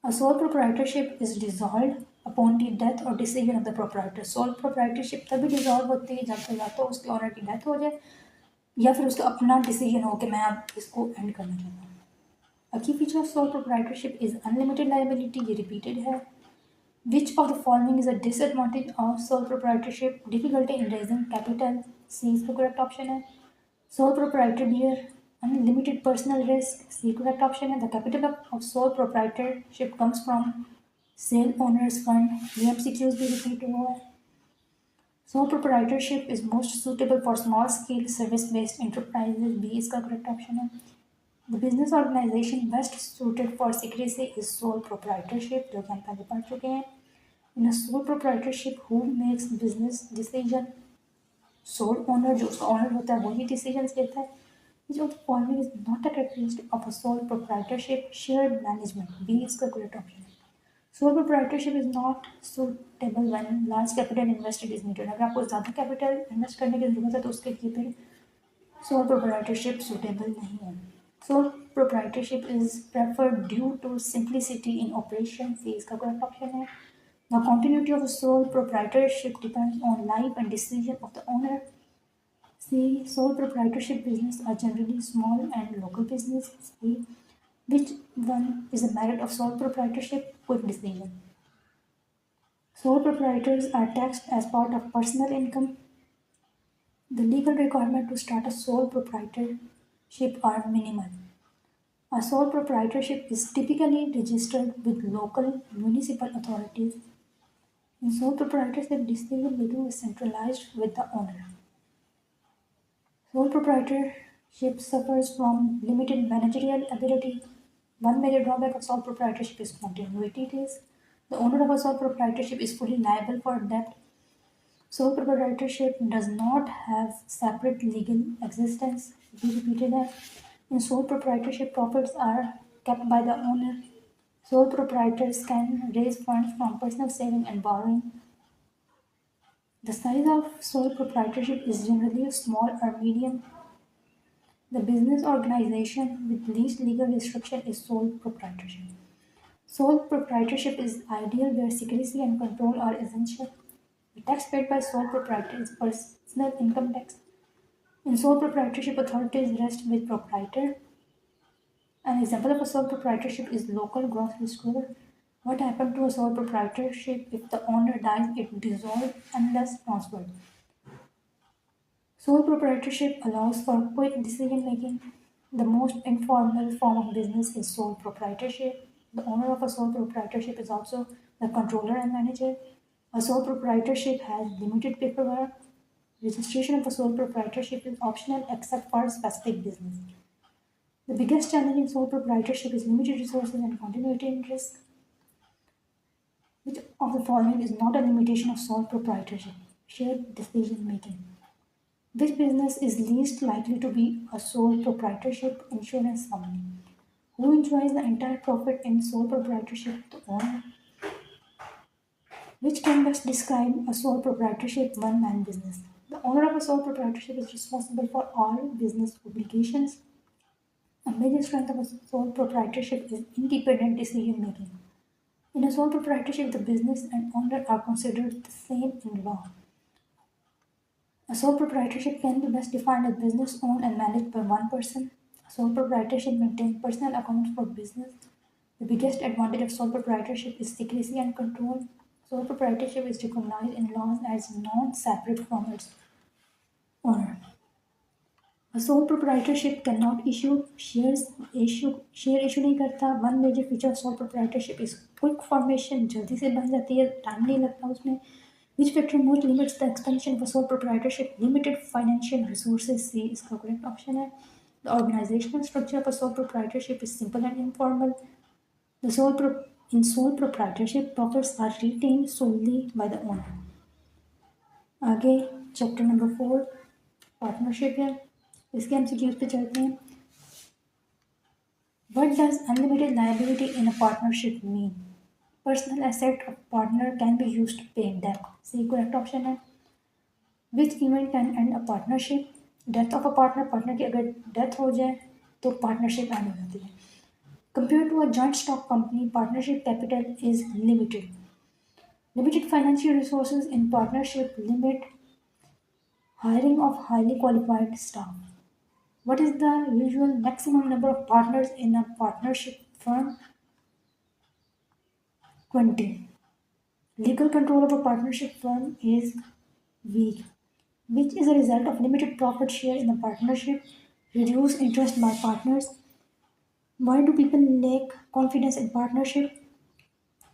A sole proprietorship is dissolved upon the death or decision of the proprietor. Sole proprietorship तभी dissolve होती है जब या तो उसके owner की death हो जाए या फिर उसका अपना decision हो कि मैं अब इसको end करना चाहता हूँ. A key feature of sole proprietorship is unlimited liability. ये repeated है. Which of the following is a disadvantage of sole proprietorship? Difficulty in raising capital. C is the correct option है. Sole proprietor bear unlimited personal risk. C correct option है. The capital of sole proprietorship comes from sale owners fund. ये MCQs भी repeat हुआ है. Sole proprietorship is most suitable for small scale service based enterprises. B इसका correct option है. The business organization best suited for secrecy is sole proprietorship, जो कि हम पहले पढ़ चुके हैं. In a sole proprietorship, who makes business decision? Sole owner, जो उसका owner होता है वही decisions लेता है. Which of the following is not a characteristic of a sole proprietorship? Shared management. B इसका correct option है. Sole proprietorship is not suitable when large capital invested is needed. अगर आपको ज़्यादा capital invest करने की ज़रूरत है तो उसके लिए फिर sole proprietorship suitable नहीं है. Sole proprietorship is preferred due to simplicity in operation. C इसका correct option है. The continuity of sole proprietorship depends on life and decision of the owner. C. Sole proprietorship business are generally small and local business. C. Which one is a merit of sole proprietorship? Quick decision. Sole proprietors are taxed as part of personal income. The legal requirement to start a sole proprietorship are minimal. A sole proprietorship is typically registered with local municipal authorities. In sole proprietorship, decision making is centralized with the owner. Sole proprietorship suffers from limited managerial ability. One major drawback of sole proprietorship is continuity. It is the owner of a sole proprietorship is fully liable for debt. Sole proprietorship does not have separate legal existence. Be repeated that. In sole proprietorship, profits are kept by the owner. Sole proprietors can raise funds from personal saving and borrowing. The size of sole proprietorship is generally small or medium. The business organization with least legal restriction is sole proprietorship. Sole proprietorship is ideal where secrecy and control are essential. The tax paid by sole proprietor is personal income tax. In sole proprietorship, authorities rest with proprietor. An example of a sole proprietorship is local grocery store. What happened to a sole proprietorship if the owner dies? It dissolves unless transferred. Sole proprietorship allows for quick decision making. The most informal form of business is sole proprietorship. The owner of a sole proprietorship is also the controller and manager. A sole proprietorship has limited paperwork. Registration of a sole proprietorship is optional except for specific business. The biggest challenge in sole proprietorship is limited resources and continuity in risk. Which of the following is not a limitation of sole proprietorship? Shared decision making. Which business is least likely to be a sole proprietorship? Insurance company. Who enjoys the entire profit in sole proprietorship? The owner. Which can best describe a sole proprietorship one-man business? The owner of a sole proprietorship is responsible for all business obligations. A major strength of a sole proprietorship is independent decision making. In a sole proprietorship, the business and owner are considered the same in law. A sole proprietorship can be best defined as business owned and managed by one person. A sole proprietorship maintains personal accounts for business. The biggest advantage of sole proprietorship is secrecy and control. Sole proprietorship is recognized in laws as non-separate from its owner. A sole proprietorship cannot issue shares. Share issue नहीं करता. One major feature of sole proprietorship is quick formation. जल्दी से बन जाती है, time नहीं लगता उसमें. Which factor most limits the expansion of a sole proprietorship? Limited financial resources. C इसका correct option है. The organizational structure of a sole proprietorship is simple and informal. In sole proprietorship, profits are retained solely by the owner. आगे chapter number 4 partnership है. इसके MCQs पे चलते हैं. What does unlimited liability in a partnership mean? Personal asset of partner can be used to pay debt. C correct option है. Which event can end a partnership? Death of a partner. Partner की अगर death हो जाए तो partnership and हो जाती है. Compared to a joint stock company, partnership capital is limited. Limited financial resources in partnership limit hiring of highly qualified staff. What is the usual maximum number of partners in a partnership firm? 20. Legal control of a partnership firm is weak, which is a result of limited profit share in the partnership, reduced interest by partners. Why do people lack confidence in partnership?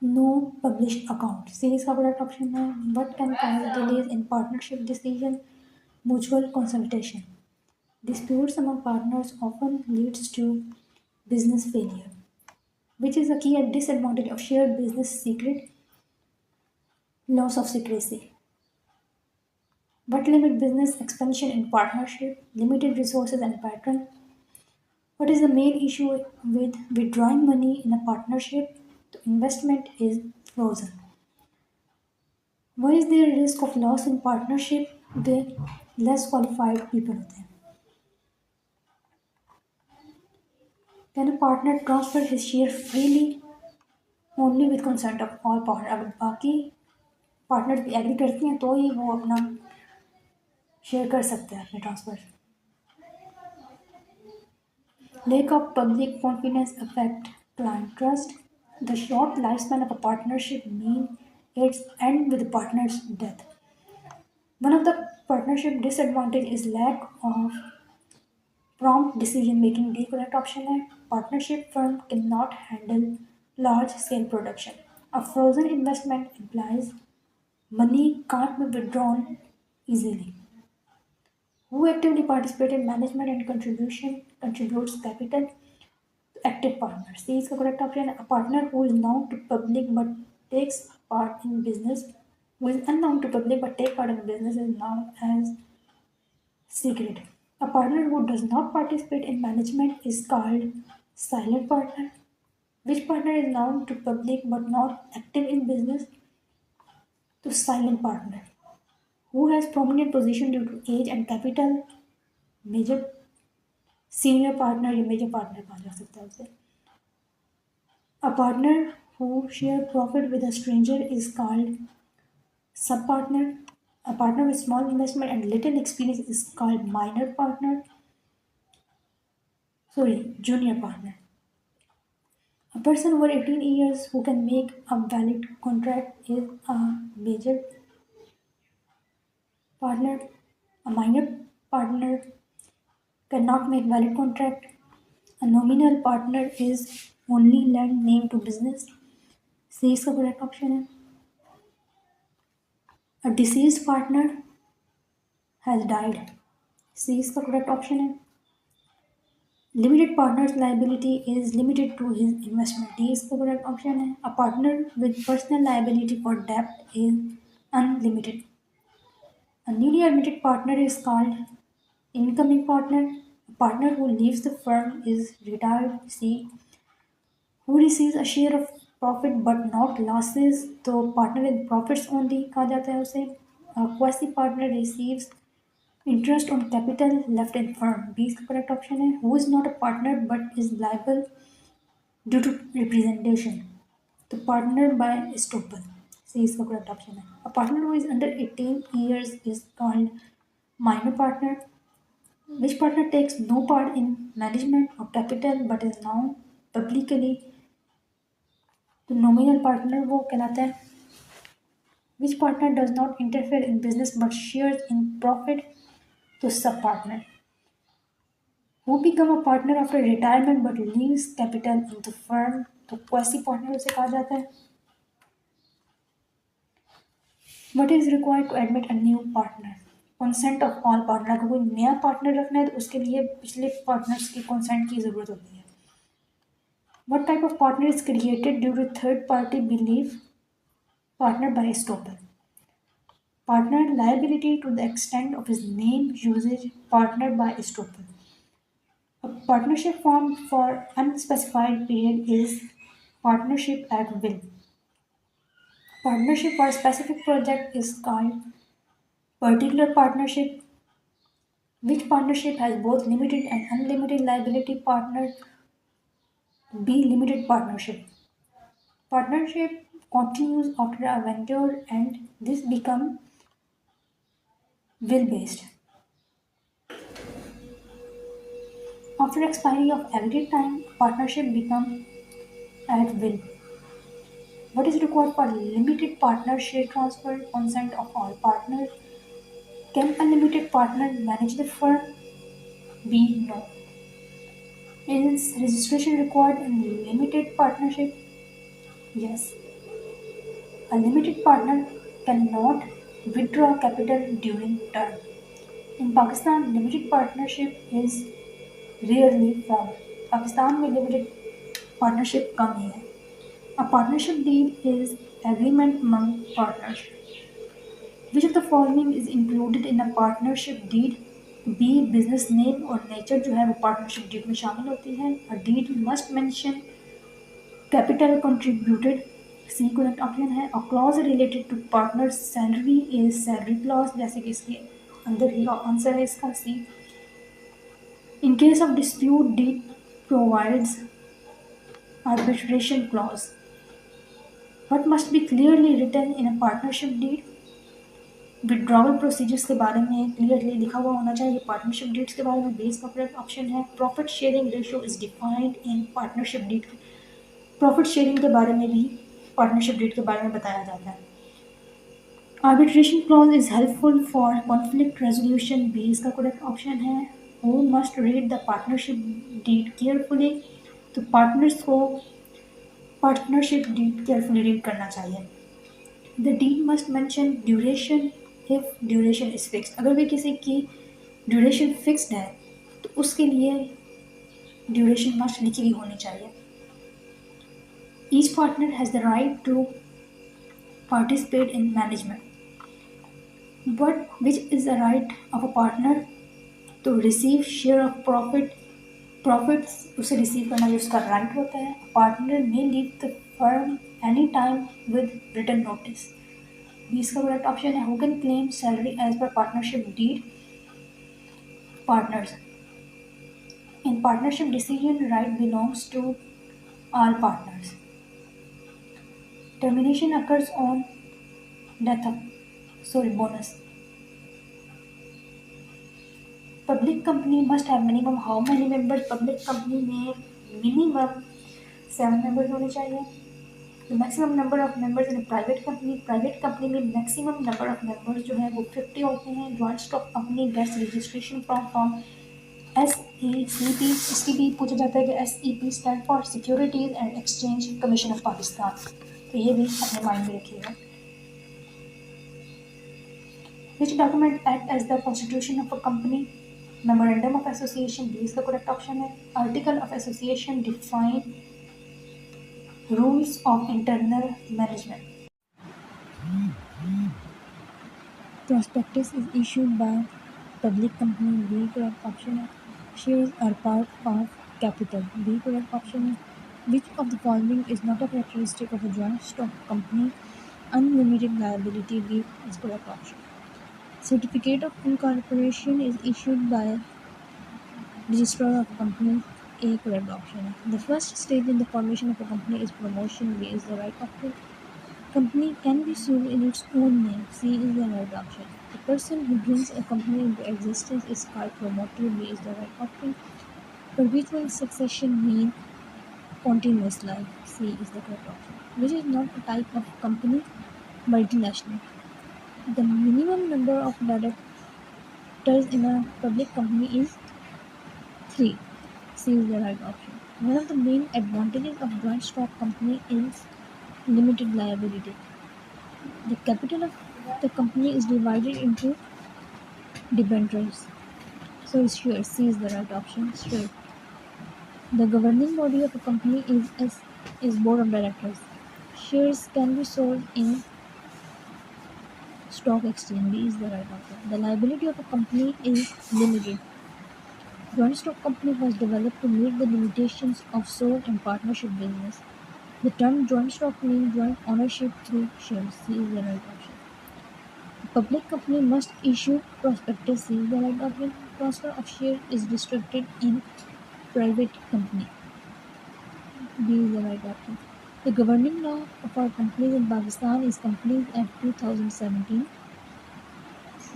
No published account. C is the correct option है. What can cause delays in partnership decision? Mutual consultation. Disputes among partners often leads to business failure. Which is a key and disadvantage of shared business secret? Loss of secrecy. What limit business expansion in partnership? Limited resources and pattern. What is the main issue with withdrawing money in a partnership? The investment is frozen. Why is there a risk of loss in partnership? The less qualified people होते हैं. Can a partner transfer his share freely? Only with consent of all partners. अगर बाकी partner भी agree करती हैं तो ही वो अपना शेयर कर सकते हैं अपने transfer. Lack of public confidence affect client trust. The short lifespan of a partnership means its end with the partner's death. One of the partnership disadvantage is lack of prompt decision making. D correct option है. Partnership firm cannot handle large scale production. A frozen investment implies money can't be withdrawn easily. Who actively participates in management and contributes capital? Active partner. C is the correct option. A partner who is known to public but takes part in business, who is unknown to public but take part in business is known as secret. A partner who does not participate in management is called silent partner. Which partner is known to public but not active in business? To silent partner. Who has prominent position due to age and capital? Major senior partner या major partner कहा जा सकता है उसे. A partner who share profit with a stranger is called sub-partner. A partner with small investment and little experience is called minor partner. Junior partner. A person over 18 years who can make a valid contract is a major partner. A minor partner cannot make valid contract. A nominal partner is only lend name to business. C is the correct option है. A deceased partner has died. C is the correct option है. Limited partners liability is limited to his investment, D इसका correct option है। A partner with personal liability for डेप्ट is unlimited. A newly admitted partner is called incoming partner. A partner who leaves the firm is retired. C. Who receives a share of profit but not losses. तो partner in profits only कहा जाता है उसे. A quasi partner receives interest on capital left in firm. B इसका correct option है. Who is not a partner but is liable due to representation. तो partner by estoppel. C इसका correct option है. A partner who is under 18 years is called minor partner. Which partner takes no part in management of capital but is now publicly the nominal partner वो कहलाता है. Which partner does not interfere in business but shares in profit तो sub partner. Who become a partner after retirement but leaves capital in the firm तो quasi partner उसे कहा जाता है. What is required to admit a new partner? Consent of all partner. अगर कोई नया partner रखना है तो उसके लिए पिछले पार्टनर्स की कंसेंट की जरूरत होती है. What type of partner is created due to third party belief? Partner by estoppel. Partner liability to the extent of his name usage. Partner by estoppel. A partnership formed for unspecified period is partnership at will. Partnership for a specific project is called particular partnership. Which partnership has both limited and unlimited liability? Partner B. Limited partnership. Partnership continues after a venture and this become will based. After expiry of agreed time, partnership become at will. What is required for limited partner share transfer? Consent of all partners. Can a limited partner manage the firm? B. No. Is registration required in limited partnership? Yes. A limited partner cannot withdraw capital during term. In Pakistan, limited partnership is rarely formed. Pakistan में limited partnership कम ही है. A partnership deed is agreement among partners. Which of the following is included in a partnership deed? B. Business name और nature जो है वो partnership deed में शामिल होती है. A deed must mention capital contributed. C correct option है. A clause related to partner's salary is salary clause. जैसे कि इसके अंदर ही आंसर है इसका C. In case of dispute, deed provides arbitration clause. What must be clearly written in a partnership deed? Withdrawal procedures के बारे में क्लियरली लिखा हुआ होना चाहिए पार्टनरशिप डीड्स के बारे में. बेस का करेक्ट ऑप्शन है. Profit sharing ratio is defined in partnership deed. Profit sharing के बारे में भी पार्टनरशिप डीड के बारे में बताया जाता है. Arbitration clause is helpful for conflict resolution. B इसका करेक्ट ऑप्शन है. Who must read the partnership deed carefully. तो पार्टनर्स को पार्टनरशिप डीड केयरफुली रीड करना चाहिए. The deed must mention duration if duration is fixed. अगर भी किसी की ड्यूरेशन फिक्स्ड है तो उसके लिए ड्यूरेशन मस्ट लिखी हुई होनी चाहिए. Each partner has the right to participate in management. But which is the right of a partner? To receive share of profits उसे रिसीव करना जो उसका राइट होता है. Partner may leave the firm any time with written notice. B इसका correct option है. Who can claim salary as per partnership deed? Partners. In partnership decision right belongs to all partners. Termination occurs on death of bonus. Public company must have minimum how many members? Public company में minimum 7 members होने चाहिए. The maximum number of members in a private company में maximum number of members जो है वो 50 होते हैं. Joint stock company gets registration from SECP. इसकी भी पूछा जाता है कि SEP stand for Securities and Exchange Commission of Pakistan. तो ये भी अपने माइंड में रखिएगा. Which document act as the constitution of a company? Memorandum of association भी इसका करेक्ट ऑप्शन है। Article of association define rules of internal management. Prospectus is issued by public company. B correct option है. Shares are part of capital. B correct option है. Which of the following is not a characteristic of a joint stock company? Unlimited liability. B is correct option. Certificate of incorporation is issued by registrar of company. A correct option है. The first stage in the formation of a company is promotion. B is the right option. Company can be sued in its own name. C is the right option. The person who brings a company into existence is called promoter. B is the right option. Perpetual succession means continuous life. C is the correct option. Which is not a type of company? Multinational. The minimum number of directors in a public company is 3. C is the right option. One of the main advantages of joint stock company is limited liability. The capital of the company is divided into debentures. So sure, C is the right option. Sure. The governing body of a company is board of directors. Shares can be sold in stock exchange. B is the right option. The liability of a company is limited. Joint stock company was developed to meet the limitations of sole and partnership business. The term joint stock means joint ownership through shares. C is the right option. A public company must issue prospectus. C is the right option. Transfer of shares is restricted in private company. B is the right option. The governing law of our companies in Pakistan is Companies Act 2017.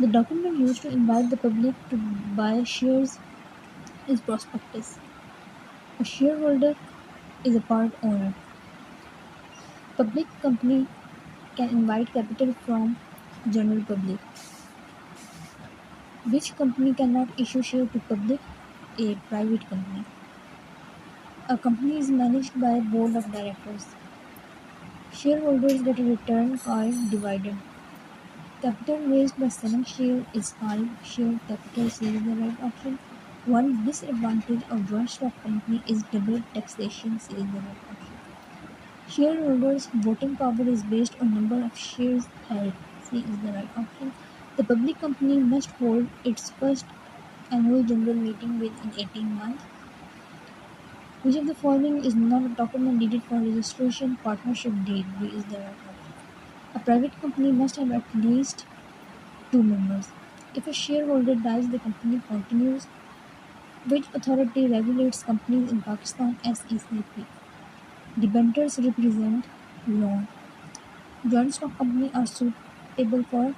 The document used to invite the public to buy shares is prospectus. A shareholder is a part owner. Public company can invite capital from general public. Which company cannot issue share to public? A private company. A company is managed by a board of directors. Shareholders get a return called dividend. Capital raised by selling share is called share capital. C is the right option. One disadvantage of joint stock company is double taxation. C is the right option. Shareholders' voting power is based on number of shares held. C is the right option. The public company must hold its first annual general meeting within 18 months. Which of the following is not a document needed for registration? Partnership deed. B is the right option. A private company must have at least 2 members. If a shareholder dies, the company continues. Which authority regulates companies in Pakistan? SECP. Debentures represent loan. Joint stock companies are suitable for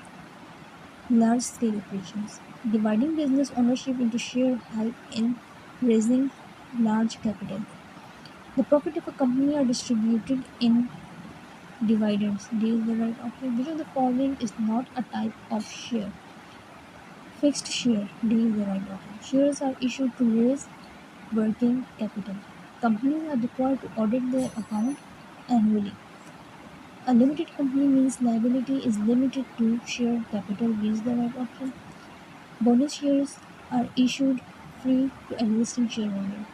large-scale operations. Dividing business ownership into share help in raising large capital. The profit of a company are distributed in dividends. D is the right option. Which of the following is not a type of share? Fixed share. D is the right option. Shares are issued to raise working capital. Companies are required to audit their account annually. A limited company means liability is limited to share capital. B is the right option. Bonus shares are issued free to existing shareholders.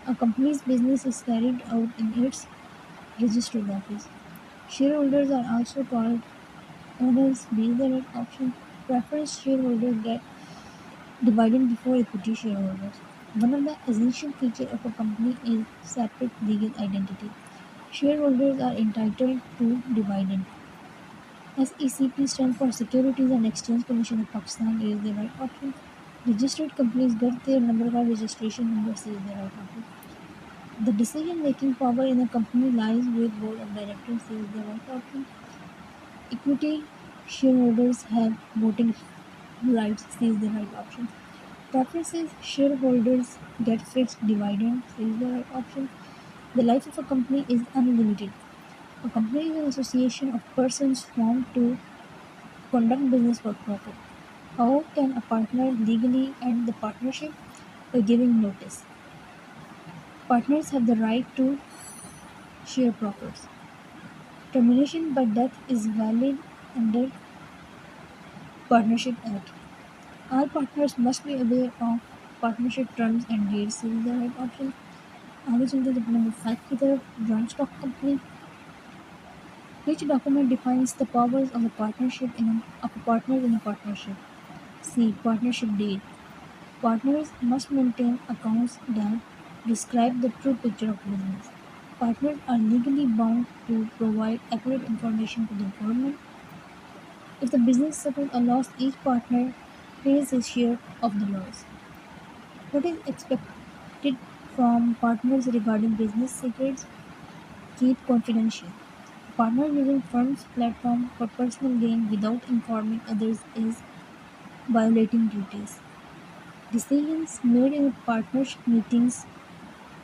A company's business is carried out in its registered office. Shareholders are also called owners. B is the right option. Preference shareholders get dividend before equity shareholders. One of the essential features of a company is separate legal identity. Shareholders are entitled to dividend. SECP stands for Securities and Exchange Commission of Pakistan. A is the right option. Registered companies get their number by registration number. C is the right option. The decision-making power in a company lies with board of directors. C is the right option. Equity shareholders have voting rights. C is the right option. Preferences shareholders get fixed dividend. C is the right option. The life of a company is unlimited. A company is an association of persons formed to conduct business for profit. How can a partner legally end the partnership? By giving notice. Partners have the right to share profits. Termination by death is valid under Partnership Act. All partners must be aware of partnership terms and deeds. This is the right option. आगे चलते हैं number 5 की तरफ. Joint stock company. Which document defines the powers of a partner in a partnership? C. Partnership deed. Partners must maintain accounts that describe the true picture of business. Partners are legally bound to provide accurate information to the government. If the business suffers a loss, each partner pays his share of the loss. What is expected from partners regarding business secrets? Keep confidential. A partner using firm's platform for personal gain without informing others is violating duties. Decisions made in partnership meetings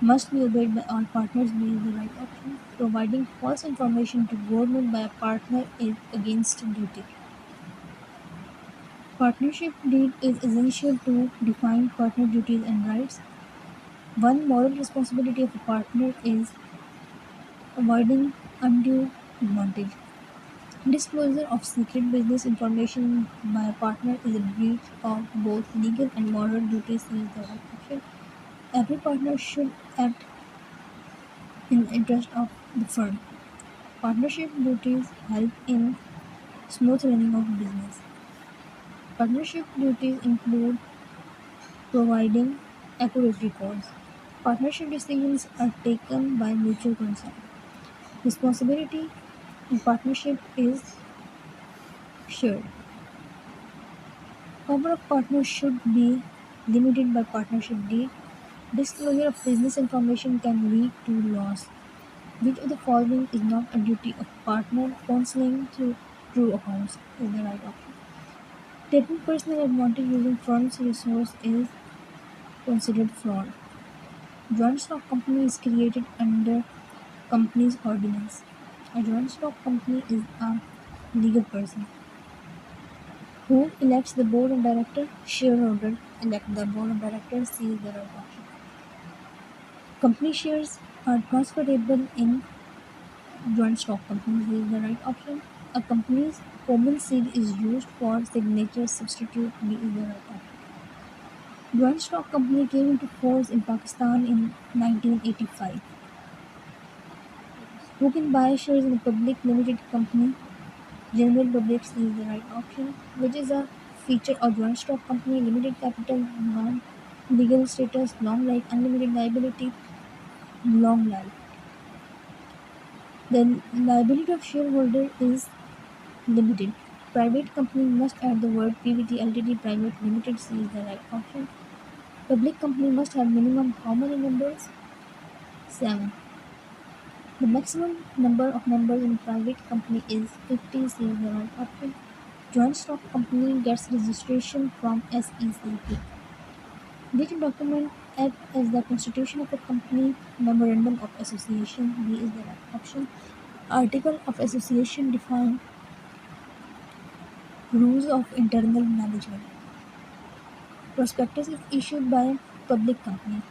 must be obeyed by all partners. B is the right option. Providing false information to government by a partner is against duty. Partnership deed is essential to define partner duties and rights. One moral responsibility of a partner is avoiding undue advantage. Disclosure of secret business information by a partner is a breach of both legal and moral duties. Is the right option. Every partner should act in the interest of the firm. Partnership duties help in smooth running of business. Partnership duties include providing accurate records. Partnership decisions are taken by mutual consent. Responsibility in partnership is shared. Power of partners should be limited by partnership deed. Disclosure of business information can lead to loss. Which of the following is not a duty of partner? Counseling through true accounts is the right option. Taking personal advantage using firm's resource is considered fraud. Joint stock company is created under company's ordinance. A joint stock company is a legal person. Who elects the board of directors? Shareholders elect the board of directors. C is the right option. Company shares are transferable in joint stock companies. This is the right option. A company's common seal is used for signature substitute. B is the right option. Joint stock company came into force in Pakistan in 1985. Who can buy shares in a public limited company? General public is the right option. Which is a feature of joint stock company? Limited capital, non-legal status, long life, unlimited liability, long life. The liability of shareholder is limited. Private company must add the word PVT Ltd Private Limited. C is the right option. Public company must have minimum how many members? 7. The maximum number of members in private company is 50. C is the right option. Joint stock company gets registration from SEC. Which document acts as the constitution of a company? Memorandum of Association. B is the right option. Article of Association define rules of internal management. Prospectus is issued by public company.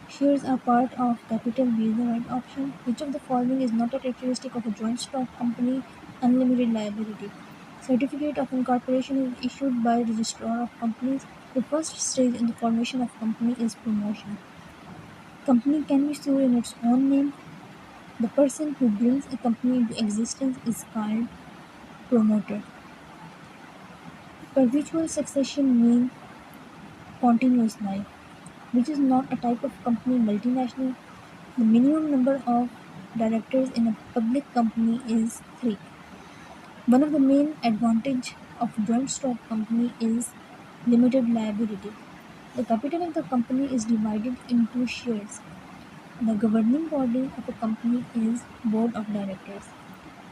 Shares are part of capital. B is the right option. Which of the following is not a characteristic of a joint stock company? Unlimited liability. Certificate of incorporation is issued by registrar of companies. The first stage in the formation of company is promotion. Company can be sued in its own name. The person who brings a company into existence is called promoter. Perpetual succession means continuous life, which is not a type of company. Multinational. The minimum number of directors in a public company is 3. One of the main advantages of joint stock company is limited liability. The capital of the company is divided into shares. The governing body of a company is board of directors.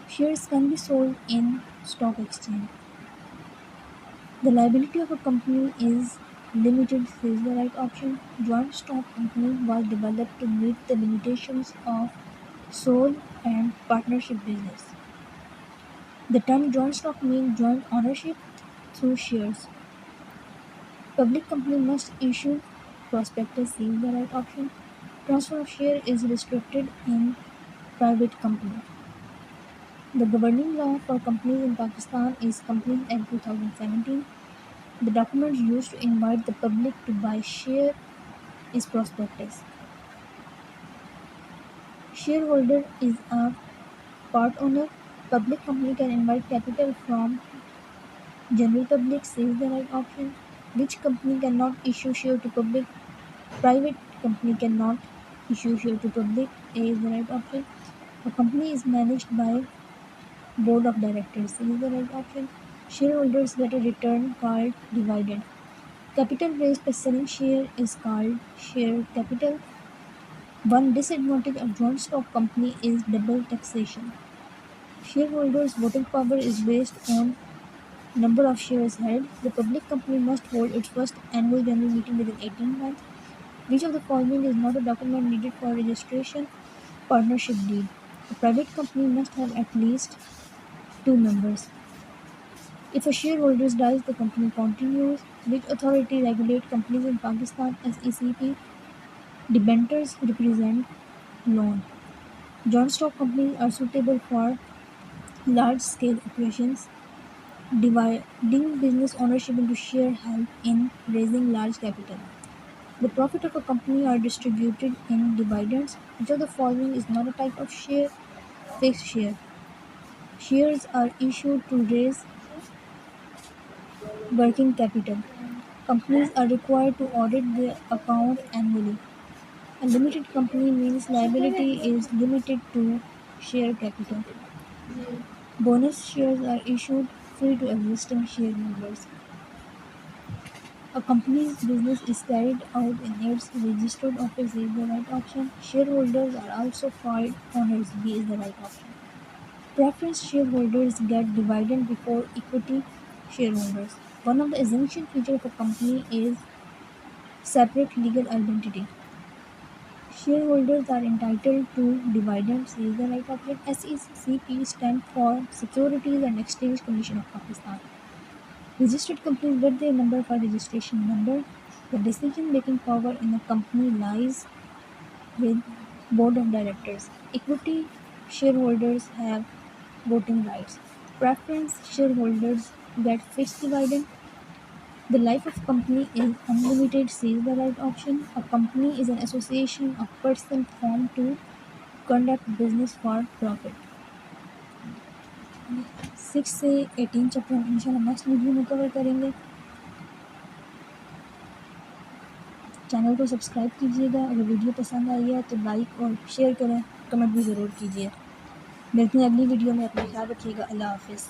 Shares can be sold in stock exchange. The liability of a company is limited. This is the right option. Joint stock company was developed to meet the limitations of sole and partnership business. The term joint stock means joint ownership through shares. Public company must issue prospectus. C is the right option. Transfer of share is restricted in private company. The governing law for companies in Pakistan is Companies Act 2017. The document used to invite the public to buy share is prospectus. Shareholder is a part owner. Public company can invite capital from general public, says the right option. Which company cannot issue share to public? Private company cannot issue share to public. A is the right option. A company is managed by board of directors. C is the right option. Shareholders get a return called dividend. Capital raised by selling share is called share capital. One disadvantage of joint stock company is double taxation. Shareholders' voting power is based on number of shares held. The public company must hold its first annual general meeting within 18 months. Which of the following is not a document needed for registration? Partnership deed. A private company must have at least two members. If a shareholder dies, the company continues. Which authority regulates companies in Pakistan? SECP. Debentures represent loan. Joint stock companies are suitable for large-scale operations. Dividing business ownership into share help in raising large capital. The profit of a company are distributed in dividends. Which of the following is not a type of share? Fixed share. Shares are issued to raise working capital. Companies are required to audit their accounts annually. A limited company means liability is limited to share capital. Bonus shares are issued free to existing shareholders. A company's business is carried out in its registered office is the right option. Shareholders are also called owners. B is the right option. Preference shareholders get dividend before equity shareholders. One of the essential features of a company is separate legal identity. Shareholders are entitled to dividends is the right option. SECP stands for Securities and Exchange Commission of Pakistan. Registered companies get their number for registration number. The decision-making power in a company lies with board of directors. Equity shareholders have voting rights. Preference shareholders get fixed dividend. The life of company is unlimited, says the right option. A company is an association of persons formed to conduct business for profit. 6 से 18 chapter हम इंशाल्लाह next video में cover करेंगे. Channel को subscribe कीजिएगा. अगर video पसंद आई है तो लाइक और शेयर करें. कमेंट भी ज़रूर कीजिए. मिलते हैं अगली वीडियो में. अपना ख्याल रखिएगा. अल्लाह हाफिज़.